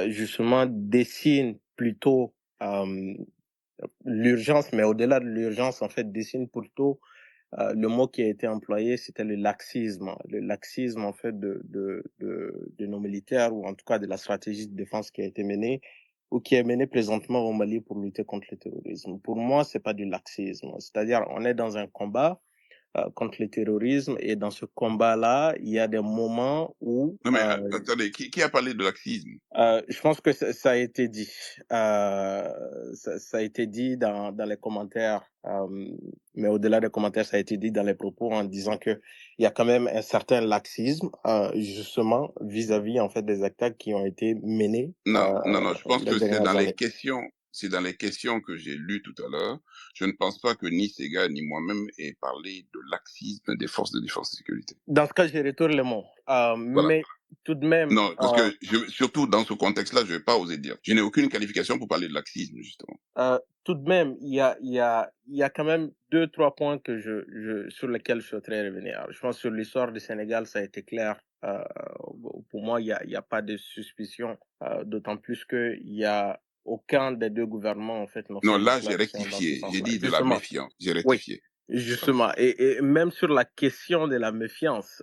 justement, dessinent plutôt l'urgence, mais au-delà de l'urgence, en fait, dessine plutôt le mot qui a été employé, c'était le laxisme. Le laxisme, en fait, de nos militaires, ou en tout cas de la stratégie de défense qui a été menée, ou qui est menée présentement au Mali pour lutter contre le terrorisme. Pour moi, c'est pas du laxisme. C'est-à-dire, on est dans un combat contre le terrorisme, et dans ce combat-là, il y a des moments où Non, mais attendez, qui a parlé de laxisme? je pense que ça a été dit. Ça a été dit dans les commentaires, mais au-delà des commentaires, ça a été dit dans les propos en disant que il y a quand même un certain laxisme, justement, vis-à-vis, en fait, des attaques qui ont été menées Non, je pense les que dernières années. c'est dans les questions que j'ai lues tout à l'heure. Je ne pense pas que ni Sega ni moi-même aient parlé de laxisme des forces de défense et de sécurité. Dans ce cas, je retourne le mot. Voilà. Mais tout de même, Non, parce que surtout dans ce contexte-là, je vais pas oser dire. Je n'ai aucune qualification pour parler de laxisme, justement. tout de même, il y a quand même 2-3 points sur lesquels je souhaiterais revenir. Je pense que sur l'histoire du Sénégal, ça a été clair. Pour moi, il y a pas de suspicion, d'autant plus qu'il y a aucun des deux gouvernements, en fait, n'ont Non, fait une là, j'ai déclaration dans ce rectifié. J'ai sens-là. dit de la Justement, méfiance. J'ai oui, rectifié. Voilà. justement. Et même sur la question de la méfiance,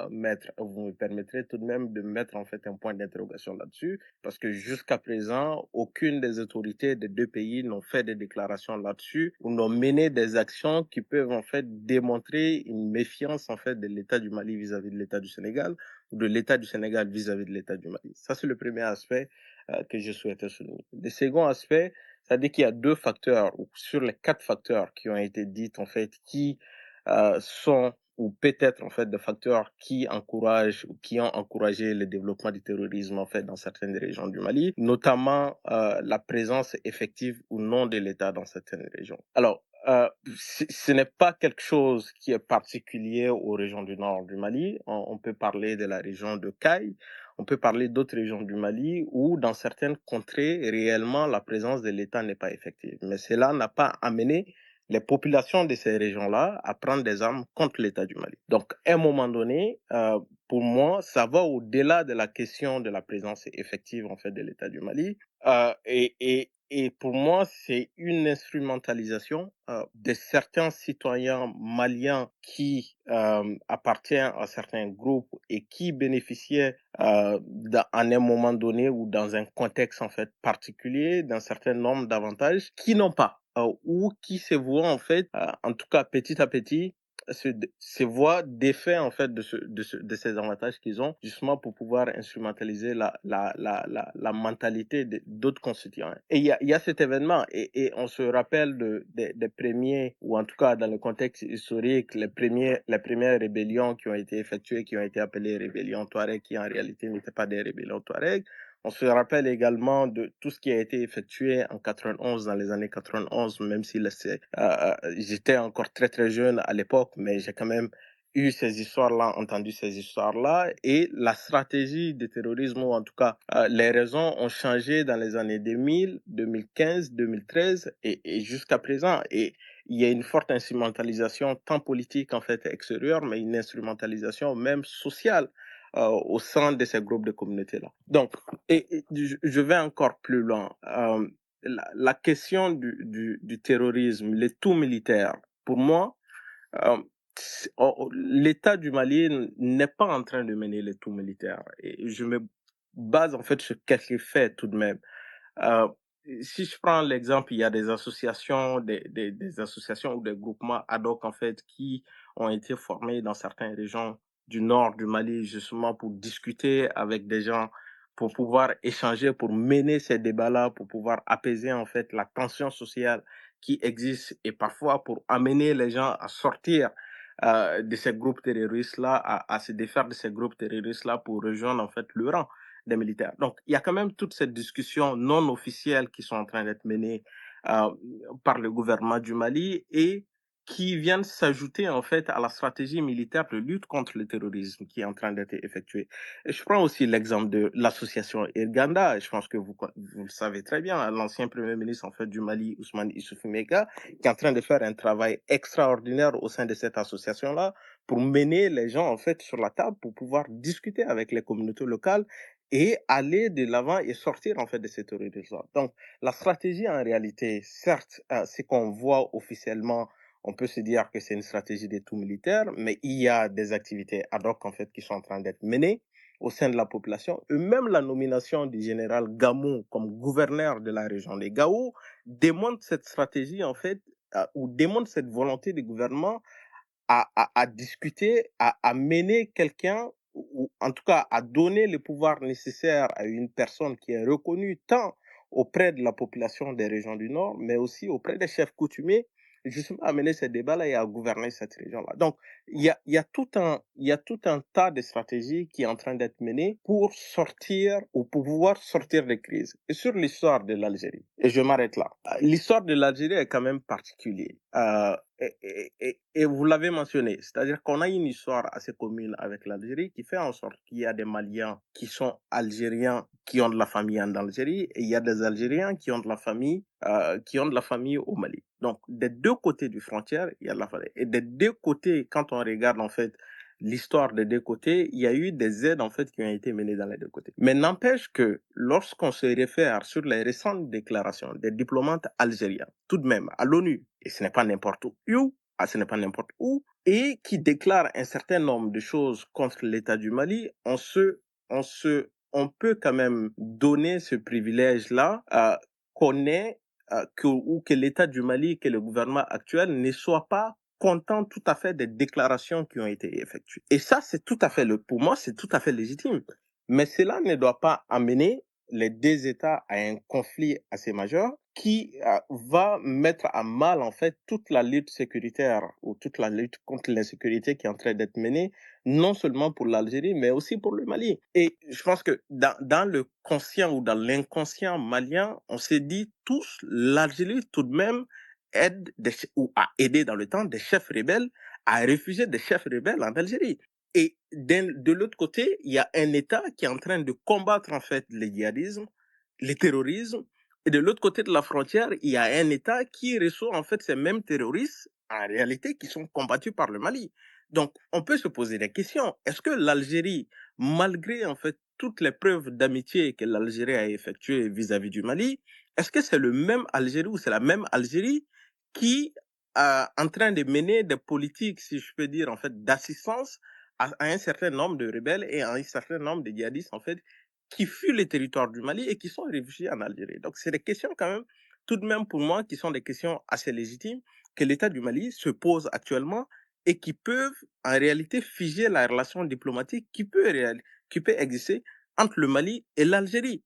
maître, vous me permettrez tout de même de mettre, en fait, un point d'interrogation là-dessus, parce que jusqu'à présent, aucune des autorités des deux pays n'ont fait des déclarations là-dessus ou n'ont mené des actions qui peuvent, en fait, démontrer une méfiance, en fait, de l'État du Mali vis-à-vis de l'État du Sénégal, ou de l'État du Sénégal vis-à-vis de l'État du Mali. Ça, c'est le premier aspect que je souhaitais souligner. Le second aspect, c'est-à-dire qu'il y a 2 facteurs, ou sur les 4 facteurs qui ont été dits, en fait, qui sont, ou peut-être, en fait, des facteurs qui encouragent ou qui ont encouragé le développement du terrorisme, en fait, dans certaines régions du Mali, notamment la présence effective ou non de l'État dans certaines régions. Alors, ce n'est pas quelque chose qui est particulier aux régions du nord du Mali. On peut parler de la région de Kayes, on peut parler d'autres régions du Mali où, dans certaines contrées, réellement, la présence de l'État n'est pas effective. Mais cela n'a pas amené les populations de ces régions-là à prendre des armes contre l'État du Mali. Donc, à un moment donné, pour moi, ça va au-delà de la question de la présence effective, en fait, de l'État du Mali. Et pour moi, c'est une instrumentalisation de certains citoyens maliens qui appartiennent à certains groupes et qui bénéficiaient à un moment donné ou dans un contexte, en fait, particulier, d'un certain nombre d'avantages qui n'ont pas ou qui se voient, en fait, en tout cas petit à petit, se voient défaits, en fait, de ces avantages qu'ils ont, justement pour pouvoir instrumentaliser la mentalité d'autres concitoyens. Et il y a cet événement, et on se rappelle des premiers, ou en tout cas dans le contexte historique, les premières rébellions qui ont été effectuées, qui ont été appelées rébellions Touareg, qui en réalité n'étaient pas des rébellions Touareg. On se rappelle également de tout ce qui a été effectué en 91, dans les années 91, même si j'étais encore très très jeune à l'époque, mais j'ai quand même eu ces histoires-là, entendu ces histoires-là, et la stratégie de terrorisme, ou en tout cas les raisons ont changé dans les années 2000, 2015, 2013 et jusqu'à présent. Et il y a une forte instrumentalisation tant politique, en fait, extérieure, mais une instrumentalisation même sociale au sein de ces groupes de communautés-là. Donc, et je vais encore plus loin. La question du terrorisme, les tout militaires, pour moi, l'État du Mali n'est pas en train de mener les tout militaires. Et je me base, en fait, sur quelques faits tout de même. Euh, si je prends l'exemple, il y a des associations, des associations ou des groupements ad hoc, en fait, qui ont été formés dans certaines régions du nord du Mali, justement pour discuter avec des gens, pour pouvoir échanger, pour mener ces débats-là, pour pouvoir apaiser, en fait, la tension sociale qui existe et parfois pour amener les gens à sortir de ces groupes terroristes-là, à se défaire de ces groupes terroristes-là pour rejoindre, en fait, le rang des militaires. Donc, il y a quand même toute cette discussion non officielle qui sont en train d'être menées euh, par le gouvernement du Mali et qui viennent s'ajouter en fait à la stratégie militaire de lutte contre le terrorisme qui est en train d'être effectuée. Et je prends aussi l'exemple de l'association Irganda. Je pense que vous le savez très bien, l'ancien premier ministre en fait du Mali, Ousmane Issoufou Mega, qui est en train de faire un travail extraordinaire au sein de cette association-là pour mener les gens en fait sur la table pour pouvoir discuter avec les communautés locales et aller de l'avant et sortir en fait de ces terrorisme. Donc, la stratégie en réalité, certes, c'est qu'on voit officiellement, on peut se dire que c'est une stratégie des tout militaires, mais il y a des activités ad hoc en fait qui sont en train d'être menées au sein de la population. Et même la nomination du général Gamou comme gouverneur de la région des Gao démontre cette stratégie en fait, ou démontre cette volonté du gouvernement à discuter, à mener quelqu'un, ou en tout cas à donner le pouvoir nécessaire à une personne qui est reconnue tant auprès de la population des régions du Nord, mais aussi auprès des chefs coutumiers, justement à mener ces débats-là et à gouverner cette région-là. Donc, il y a tout un tas de stratégies qui est en train d'être menées pour sortir ou pour pouvoir sortir des crises. Et sur l'histoire de l'Algérie, et je m'arrête là. L'histoire de l'Algérie est quand même particulière. Et vous l'avez mentionné, c'est-à-dire qu'on a une histoire assez commune avec l'Algérie qui fait en sorte qu'il y a des Maliens qui sont algériens qui ont de la famille en Algérie et il y a des Algériens qui ont de la famille au Mali. Donc des deux côtés du frontière, il y a de la famille. Et des deux côtés, quand on regarde en fait l'histoire des deux côtés, il y a eu des aides en fait qui ont été menées dans les deux côtés. Mais n'empêche que lorsqu'on se réfère sur les récentes déclarations des diplomates algériens, tout de même à l'ONU, et ce n'est pas n'importe où, ce n'est pas n'importe où, et qui déclarent un certain nombre de choses contre l'État du Mali, on peut quand même donner ce privilège-là qu'on ait ou que l'État du Mali, que le gouvernement actuel ne soit pas content tout à fait des déclarations qui ont été effectuées. Et ça, c'est tout à fait pour moi, c'est tout à fait légitime. Mais cela ne doit pas amener les deux États à un conflit assez majeur qui va mettre à mal en fait toute la lutte sécuritaire ou toute la lutte contre l'insécurité qui est en train d'être menée, non seulement pour l'Algérie, mais aussi pour le Mali. Et je pense que dans le conscient ou dans l'inconscient malien, on s'est dit tous, l'Algérie tout de même aide ou a aidé dans le temps des chefs rebelles à réfugier des chefs rebelles en Algérie. Et de l'autre côté, il y a un État qui est en train de combattre en fait le djihadisme, le terrorisme. Et de l'autre côté de la frontière, il y a un État qui reçoit en fait ces mêmes terroristes, en réalité, qui sont combattus par le Mali. Donc, on peut se poser des questions. Est-ce que l'Algérie, malgré en fait toutes les preuves d'amitié que l'Algérie a effectuées vis-à-vis du Mali, est-ce que c'est le même Algérie ou c'est la même Algérie qui est en train de mener des politiques, si je peux dire, en fait, d'assistance à un certain nombre de rebelles et à un certain nombre de djihadistes, en fait, qui fuient les territoires du Mali et qui sont réfugiés en Algérie. Donc, c'est des questions quand même, tout de même pour moi, qui sont des questions assez légitimes que l'État du Mali se pose actuellement et qui peuvent en réalité figer la relation diplomatique qui peut exister entre le Mali et l'Algérie.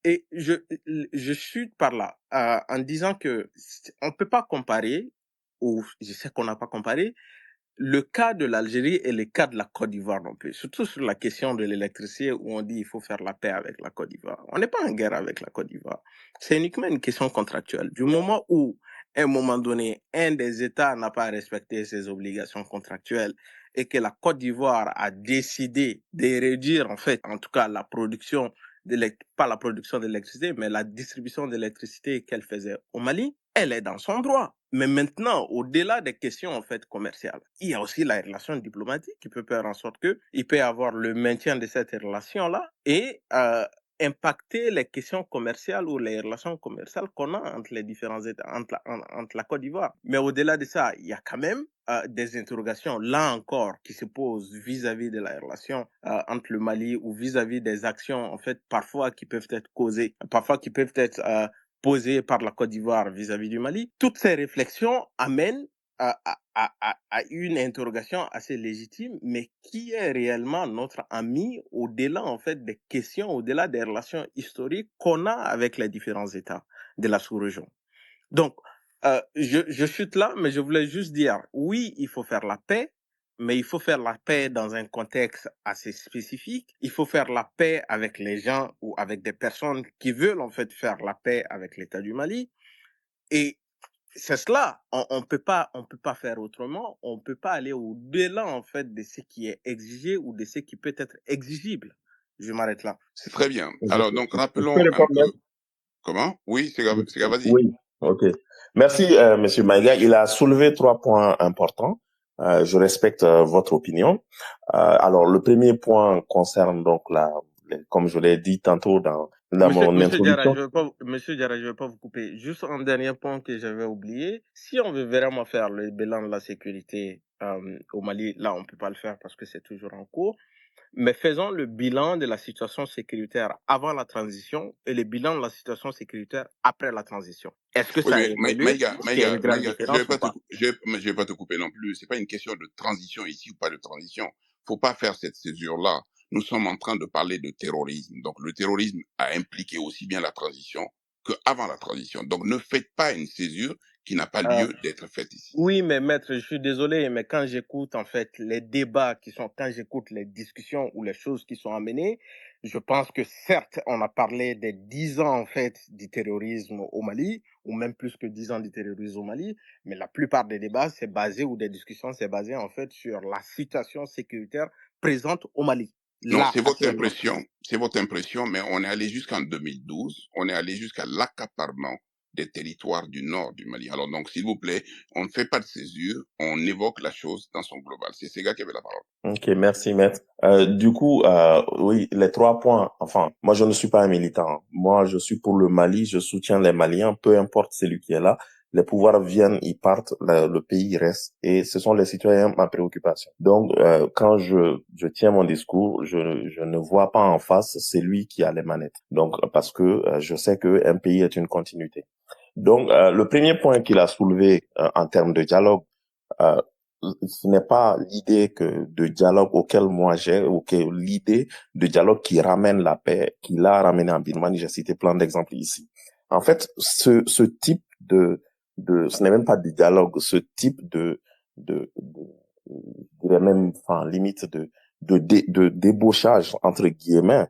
Et je suis par là en disant que on peut pas comparer, ou je sais qu'on n'a pas comparé, le cas de l'Algérie et le cas de la Côte d'Ivoire non plus. Surtout sur la question de l'électricité où on dit il faut faire la paix avec la Côte d'Ivoire. On n'est pas en guerre avec la Côte d'Ivoire. C'est uniquement une question contractuelle. Du moment où, à un moment donné, un des États n'a pas respecté ses obligations contractuelles et que la Côte d'Ivoire a décidé de réduire, en fait, en tout cas, la production pas la production d'électricité, mais la distribution d'électricité qu'elle faisait au Mali, elle est dans son droit. Mais maintenant, au-delà des questions en fait commerciales, il y a aussi la relation diplomatique qui peut faire en sorte que il peut y avoir le maintien de cette relation-là et impacter les questions commerciales ou les relations commerciales qu'on a entre les différents États, entre la Côte d'Ivoire. Mais au-delà de ça, il y a quand même des interrogations, là encore, qui se posent vis-à-vis de la relation entre le Mali ou vis-à-vis des actions, en fait, parfois qui peuvent être causées, parfois qui peuvent être posées par la Côte d'Ivoire vis-à-vis du Mali. Toutes ces réflexions amènent à une interrogation assez légitime, mais qui est réellement notre ami au-delà en fait des questions, au-delà des relations historiques qu'on a avec les différents États de la sous-région. Donc, je chute là, mais je voulais juste dire, oui, il faut faire la paix, mais il faut faire la paix dans un contexte assez spécifique. Il faut faire la paix avec les gens ou avec des personnes qui veulent en fait faire la paix avec l'État du Mali. Et c'est cela. On peut pas faire autrement. On peut pas aller au-delà, en fait, de ce qui est exigé ou de ce qui peut être exigible. Je m'arrête là. C'est très bien. Je Alors, donc, peux rappelons un répondre, peu. Comment? Oui, c'est vas-y. oui, ok. Merci, Monsieur Maïga. Il a soulevé 3 points importants. Je respecte votre opinion. Alors, le premier point concerne donc comme je l'ai dit tantôt dans mon Monsieur Diarra, introduction. Monsieur Diarra, je vais pas vous couper. Juste un dernier point que j'avais oublié. Si on veut vraiment faire le bilan de la sécurité au Mali, là, on peut pas le faire parce que c'est toujours en cours. Mais faisons le bilan de la situation sécuritaire avant la transition et le bilan de la situation sécuritaire après la transition. Est-ce que Oui, ça a mais évolué? Est-ce qu'il y a une grande Maïga, différence ou pas? je vais pas te couper non plus. C'est pas une question de transition ici ou pas de transition. Faut pas faire cette césure-là. Nous sommes en train de parler de terrorisme. Donc, le terrorisme a impliqué aussi bien la transition que avant la transition. Donc, ne faites pas une césure qui n'a pas Euh, lieu d'être faite ici. Oui, mais maître, je suis désolé, mais quand j'écoute en fait les débats quand j'écoute les discussions ou les choses qui sont amenées, je pense que certes, on a parlé des 10 ans en fait du terrorisme au Mali, ou même plus que 10 ans du terrorisme au Mali, mais la plupart des débats, c'est basé, ou des discussions, c'est basé en fait sur la situation sécuritaire présente au Mali, Non, là, actuellement. c'est votre impression, mais on est allé jusqu'en 2012, on est allé jusqu'à l'accaparement des territoires du nord du Mali. Alors donc, s'il vous plaît, on ne fait pas de césure, on évoque la chose dans son global. C'est Sega qui avait la parole. Ok, merci, maître. Du coup, oui, les 3 points. Enfin, moi, je ne suis pas un militant. Moi, je suis pour le Mali. Je soutiens les Maliens, peu importe celui qui est là. Les pouvoirs viennent, ils partent, le pays reste. Et ce sont les citoyens ma préoccupation. Donc, quand je tiens mon discours, je ne vois pas en face celui qui a les manettes. Donc, parce que je sais qu'un pays est une continuité. Donc, le premier point qu'il a soulevé en termes de dialogue, euh, ce n'est pas l'idée de dialogue auquel moi j'ai, ou que l'idée de dialogue qui ramène la paix, qui l'a ramené en Birmanie. J'ai cité plein d'exemples ici. En fait, ce type ce n'est même pas du dialogue, ce type je dirais même, enfin, limite de débauchage, entre guillemets,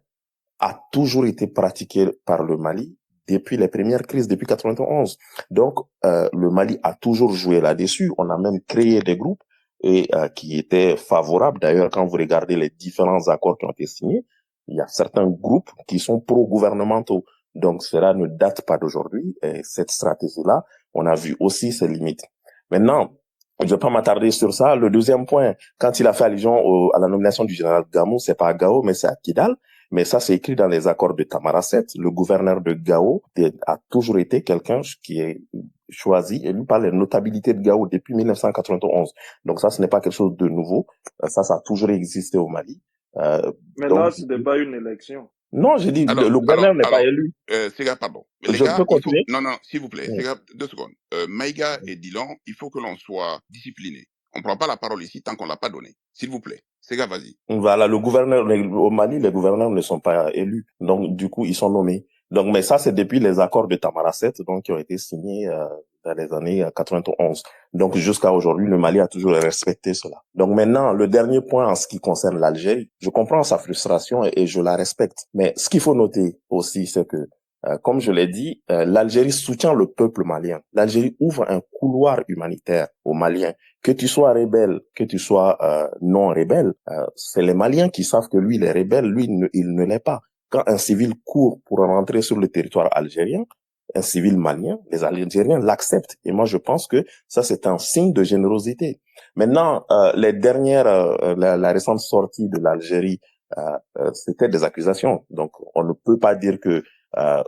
a toujours été pratiqué par le Mali depuis les premières crises, depuis 91. Donc, le Mali a toujours joué là-dessus. On a même créé des groupes et qui étaient favorables. D'ailleurs, quand vous regardez les différents accords qui ont été signés, il y a certains groupes qui sont pro-gouvernementaux. Donc, cela ne date pas d'aujourd'hui. Et cette stratégie-là, on a vu aussi ses limites. Maintenant, je ne vais pas m'attarder sur ça. Le deuxième point, quand il a fait allusion à la nomination du général Gamou, c'est pas à Gao, mais c'est à Kidal. Mais ça, c'est écrit dans les accords de Tamaracet. Le gouverneur de Gao a toujours été quelqu'un qui est choisi, élu par les notabilités de Gao depuis 1991. Donc ça, ce n'est pas quelque chose de nouveau. Ça a toujours existé au Mali. Mais Donc, là, ce n'est pas une élection. non, j'ai dit, le gouverneur n'est pas élu. Sega, pardon. Les Je gars, peux continuer? non, s'il vous plaît, Oui. Sega, 2 secondes. Maïga et Dylan, il faut que l'on soit discipliné. On ne prend pas la parole ici tant qu'on l'a pas donné. S'il vous plaît. Sega, vas-y. Voilà, au Mali, les gouverneurs ne sont pas élus. Donc, du coup, ils sont nommés. Donc, mais ça, c'est depuis les accords de Tamaracet, donc, qui ont été signés, dans les années 91. Donc, jusqu'à aujourd'hui, le Mali a toujours respecté cela. Donc, maintenant, le dernier point en ce qui concerne l'Algérie, je comprends sa frustration et je la respecte. Mais ce qu'il faut noter aussi, c'est que, comme je l'ai dit, l'Algérie soutient le peuple malien. L'Algérie ouvre un couloir humanitaire aux Maliens. Que tu sois rebelle, que tu sois non rebelle, c'est les Maliens qui savent que lui, il est rebelle, lui, il ne l'est pas. Quand un civil court pour rentrer sur le territoire algérien, un civil malien, les Algériens l'acceptent. Et moi, je pense que ça, c'est un signe de générosité. Maintenant, la récente sortie de l'Algérie c'était des accusations. Donc, on ne peut pas dire que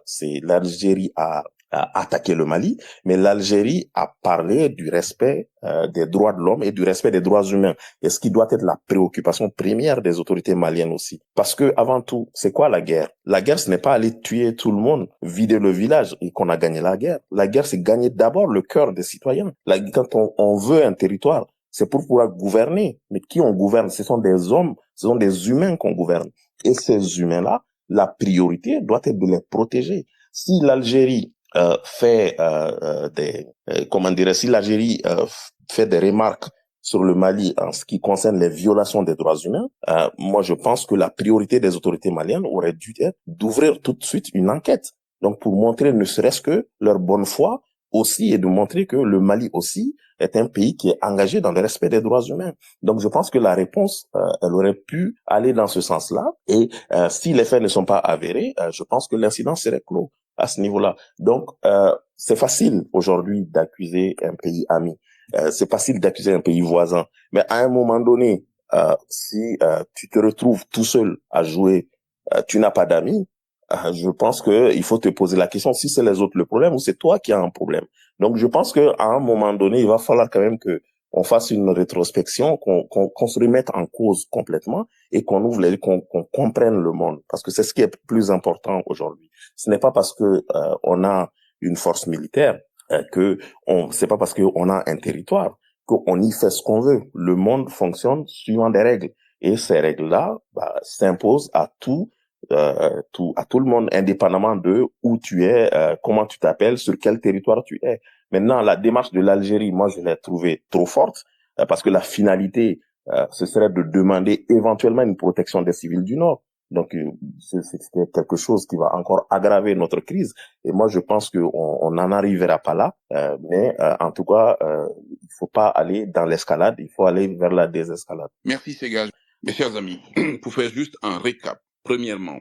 c'est l'Algérie a attaqué le Mali, mais l'Algérie a parlé du respect des droits de l'homme et du respect des droits humains. Et ce qui doit être la préoccupation première des autorités maliennes aussi. Parce que avant tout, c'est quoi la guerre? La guerre, ce n'est pas aller tuer tout le monde, vider le village et qu'on a gagné la guerre. La guerre, c'est gagner d'abord le cœur des citoyens. Quand on veut un territoire, c'est pour pouvoir gouverner. Mais qui on gouverne? Ce sont des hommes, ce sont des humains qu'on gouverne. Et ces humains-là, la priorité doit être de les protéger. Si l'Algérie fait si l'Algérie fait des remarques sur le Mali en ce qui concerne les violations des droits humains, moi je pense que la priorité des autorités maliennes aurait dû être d'ouvrir tout de suite une enquête. Donc pour montrer ne serait-ce que leur bonne foi aussi et de montrer que le Mali aussi est un pays qui est engagé dans le respect des droits humains. Donc je pense que la réponse, elle aurait pu aller dans ce sens-là. Et si les faits ne sont pas avérés, je pense que l'incident serait clos à ce niveau-là. Donc c'est facile aujourd'hui d'accuser un pays ami. C'est facile d'accuser un pays voisin. Mais à un moment donné, si tu te retrouves tout seul à jouer, tu n'as pas d'amis, je pense que il faut te poser la question si c'est les autres le problème ou c'est toi qui as un problème. Donc je pense que à un moment donné, il va falloir quand même que on fasse une rétrospection, qu'on se remette en cause complètement et qu'on ouvre qu'on comprenne le monde, parce que c'est ce qui est plus important aujourd'hui. Ce n'est pas parce que on a une force militaire c'est pas parce qu'on a un territoire qu'on y fait ce qu'on veut. Le monde fonctionne suivant des règles et ces règles-là s'imposent à tout le monde, indépendamment de où tu es, comment tu t'appelles, sur quel territoire tu es. Maintenant, la démarche de l'Algérie, moi, je l'ai trouvée trop forte, parce que la finalité, ce serait de demander éventuellement une protection des civils du Nord. Donc, c'est quelque chose qui va encore aggraver notre crise. Et moi, je pense qu'on n'en arrivera pas là. Mais en tout cas, il faut pas aller dans l'escalade, il faut aller vers la désescalade. Merci, Ségage. Mes chers amis, pour faire juste un récap. Premièrement,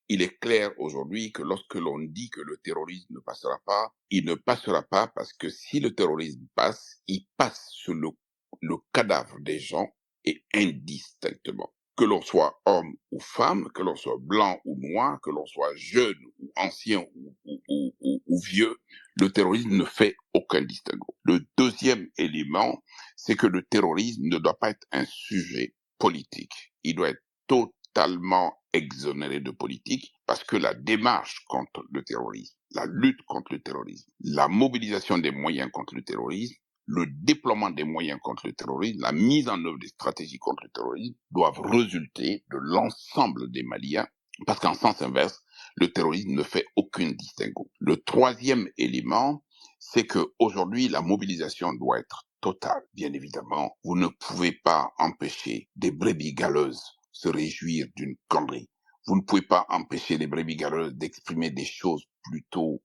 il est clair aujourd'hui que lorsque l'on dit que le terrorisme ne passera pas, il ne passera pas parce que si le terrorisme passe, il passe sur le cadavre des gens et indistinctement. Que l'on soit homme ou femme, que l'on soit blanc ou noir, que l'on soit jeune ou ancien ou vieux, le terrorisme ne fait aucun distinguo. Le deuxième élément, c'est que le terrorisme ne doit pas être un sujet politique. Il doit être totalement exonéré de politique parce que la démarche contre le terrorisme, la lutte contre le terrorisme, la mobilisation des moyens contre le terrorisme, le déploiement des moyens contre le terrorisme, la mise en œuvre des stratégies contre le terrorisme doivent résulter de l'ensemble des Maliens parce qu'en sens inverse, le terrorisme ne fait aucun distinguo. Le troisième élément, c'est que aujourd'hui la mobilisation doit être totale. Bien évidemment, vous ne pouvez pas empêcher des brebis galeuses se réjouir d'une connerie. Vous ne pouvez pas empêcher les brebis galeuses d'exprimer des choses plutôt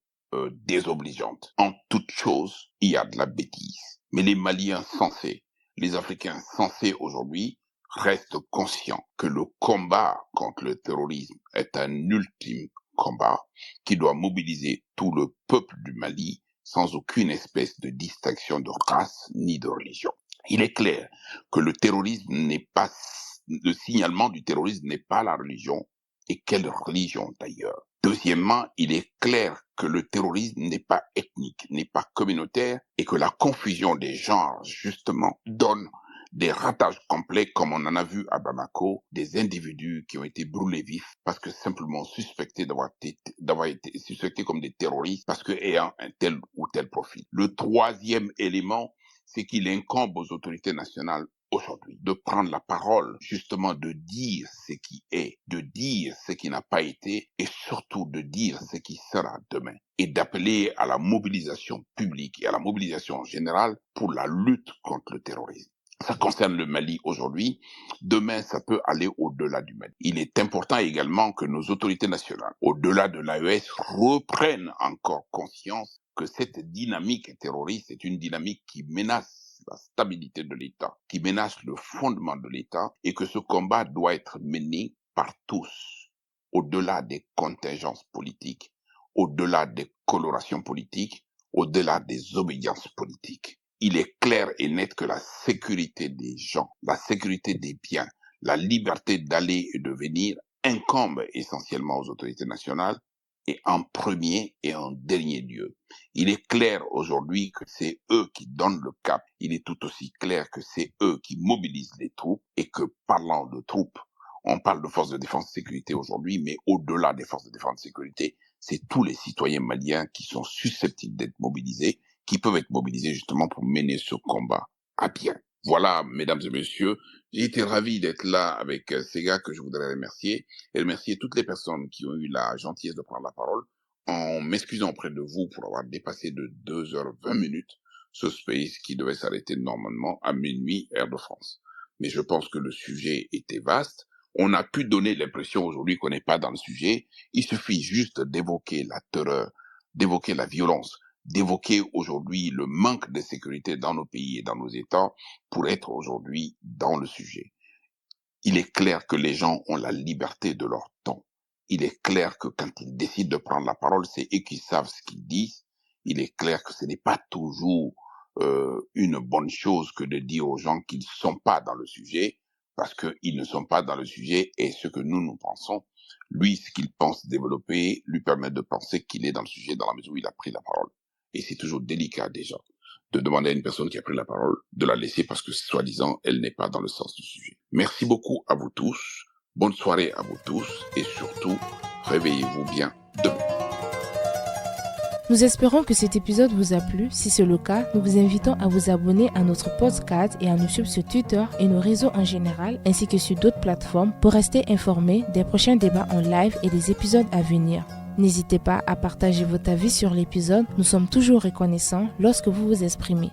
désobligeantes. En toute chose, il y a de la bêtise. Mais les Maliens sensés, les Africains sensés aujourd'hui, restent conscients que le combat contre le terrorisme est un ultime combat qui doit mobiliser tout le peuple du Mali sans aucune espèce de distinction de race ni de religion. Il est clair que le terrorisme n'est pas, le signalement du terrorisme n'est pas la religion, et quelle religion d'ailleurs. Deuxièmement, il est clair que le terrorisme n'est pas ethnique, n'est pas communautaire, et que la confusion des genres, justement, donne des ratages complets, comme on en a vu à Bamako, des individus qui ont été brûlés vifs parce que simplement suspectés d'avoir été suspectés comme des terroristes parce que ayant un tel ou tel profil. Le troisième élément, c'est qu'il incombe aux autorités nationales aujourd'hui de prendre la parole, justement de dire ce qui est, de dire ce qui n'a pas été et surtout de dire ce qui sera demain et d'appeler à la mobilisation publique et à la mobilisation générale pour la lutte contre le terrorisme. Ça concerne le Mali aujourd'hui. Demain, ça peut aller au-delà du Mali. Il est important également que nos autorités nationales, au-delà de l'AES, reprennent encore conscience que cette dynamique terroriste est une dynamique qui menace la stabilité de l'État, qui menace le fondement de l'État et que ce combat doit être mené par tous, au-delà des contingences politiques, au-delà des colorations politiques, au-delà des obédiences politiques. Il est clair et net que la sécurité des gens, la sécurité des biens, La liberté d'aller et de venir incombe essentiellement aux autorités nationales et en premier et en dernier lieu. Il est clair aujourd'hui que c'est eux qui donnent le cap. Il est tout aussi clair que c'est eux qui mobilisent les troupes et que parlant de troupes, on parle de forces de défense et sécurité aujourd'hui, mais au-delà des forces de défense et sécurité, c'est tous les citoyens maliens qui sont susceptibles d'être mobilisés, qui peuvent être mobilisés justement pour mener ce combat à bien. Voilà, mesdames et messieurs, j'ai été ravi d'être là avec ces gars que je voudrais remercier et remercier toutes les personnes qui ont eu la gentillesse de prendre la parole en m'excusant auprès de vous pour avoir dépassé de 2h20 ce space qui devait s'arrêter normalement à minuit, heure de France. Mais je pense que le sujet était vaste. On a pu donner l'impression aujourd'hui qu'on n'est pas dans le sujet. Il suffit juste d'évoquer la terreur, d'évoquer la violence, d'évoquer aujourd'hui le manque de sécurité dans nos pays et dans nos États pour être aujourd'hui dans le sujet. Il est clair que les gens ont la liberté de leur ton. Il est clair que quand ils décident de prendre la parole, c'est eux qui savent ce qu'ils disent. Il est clair que ce n'est pas toujours une bonne chose que de dire aux gens qu'ils ne sont pas dans le sujet, parce qu'ils ne sont pas dans le sujet et ce que nous pensons, lui, ce qu'il pense développer, lui permet de penser qu'il est dans le sujet dans la mesure où il a pris la parole. Et c'est toujours délicat déjà de demander à une personne qui a pris la parole de la laisser parce que soi-disant elle n'est pas dans le sens du sujet. Merci beaucoup à vous tous, bonne soirée à vous tous et surtout réveillez-vous bien demain. Nous espérons que cet épisode vous a plu. Si c'est le cas, nous vous invitons à vous abonner à notre podcast et à nous suivre sur Twitter et nos réseaux en général, ainsi que sur d'autres plateformes pour rester informés des prochains débats en live et des épisodes à venir. N'hésitez pas à partager votre avis sur l'épisode. Nous sommes toujours reconnaissants lorsque vous vous exprimez.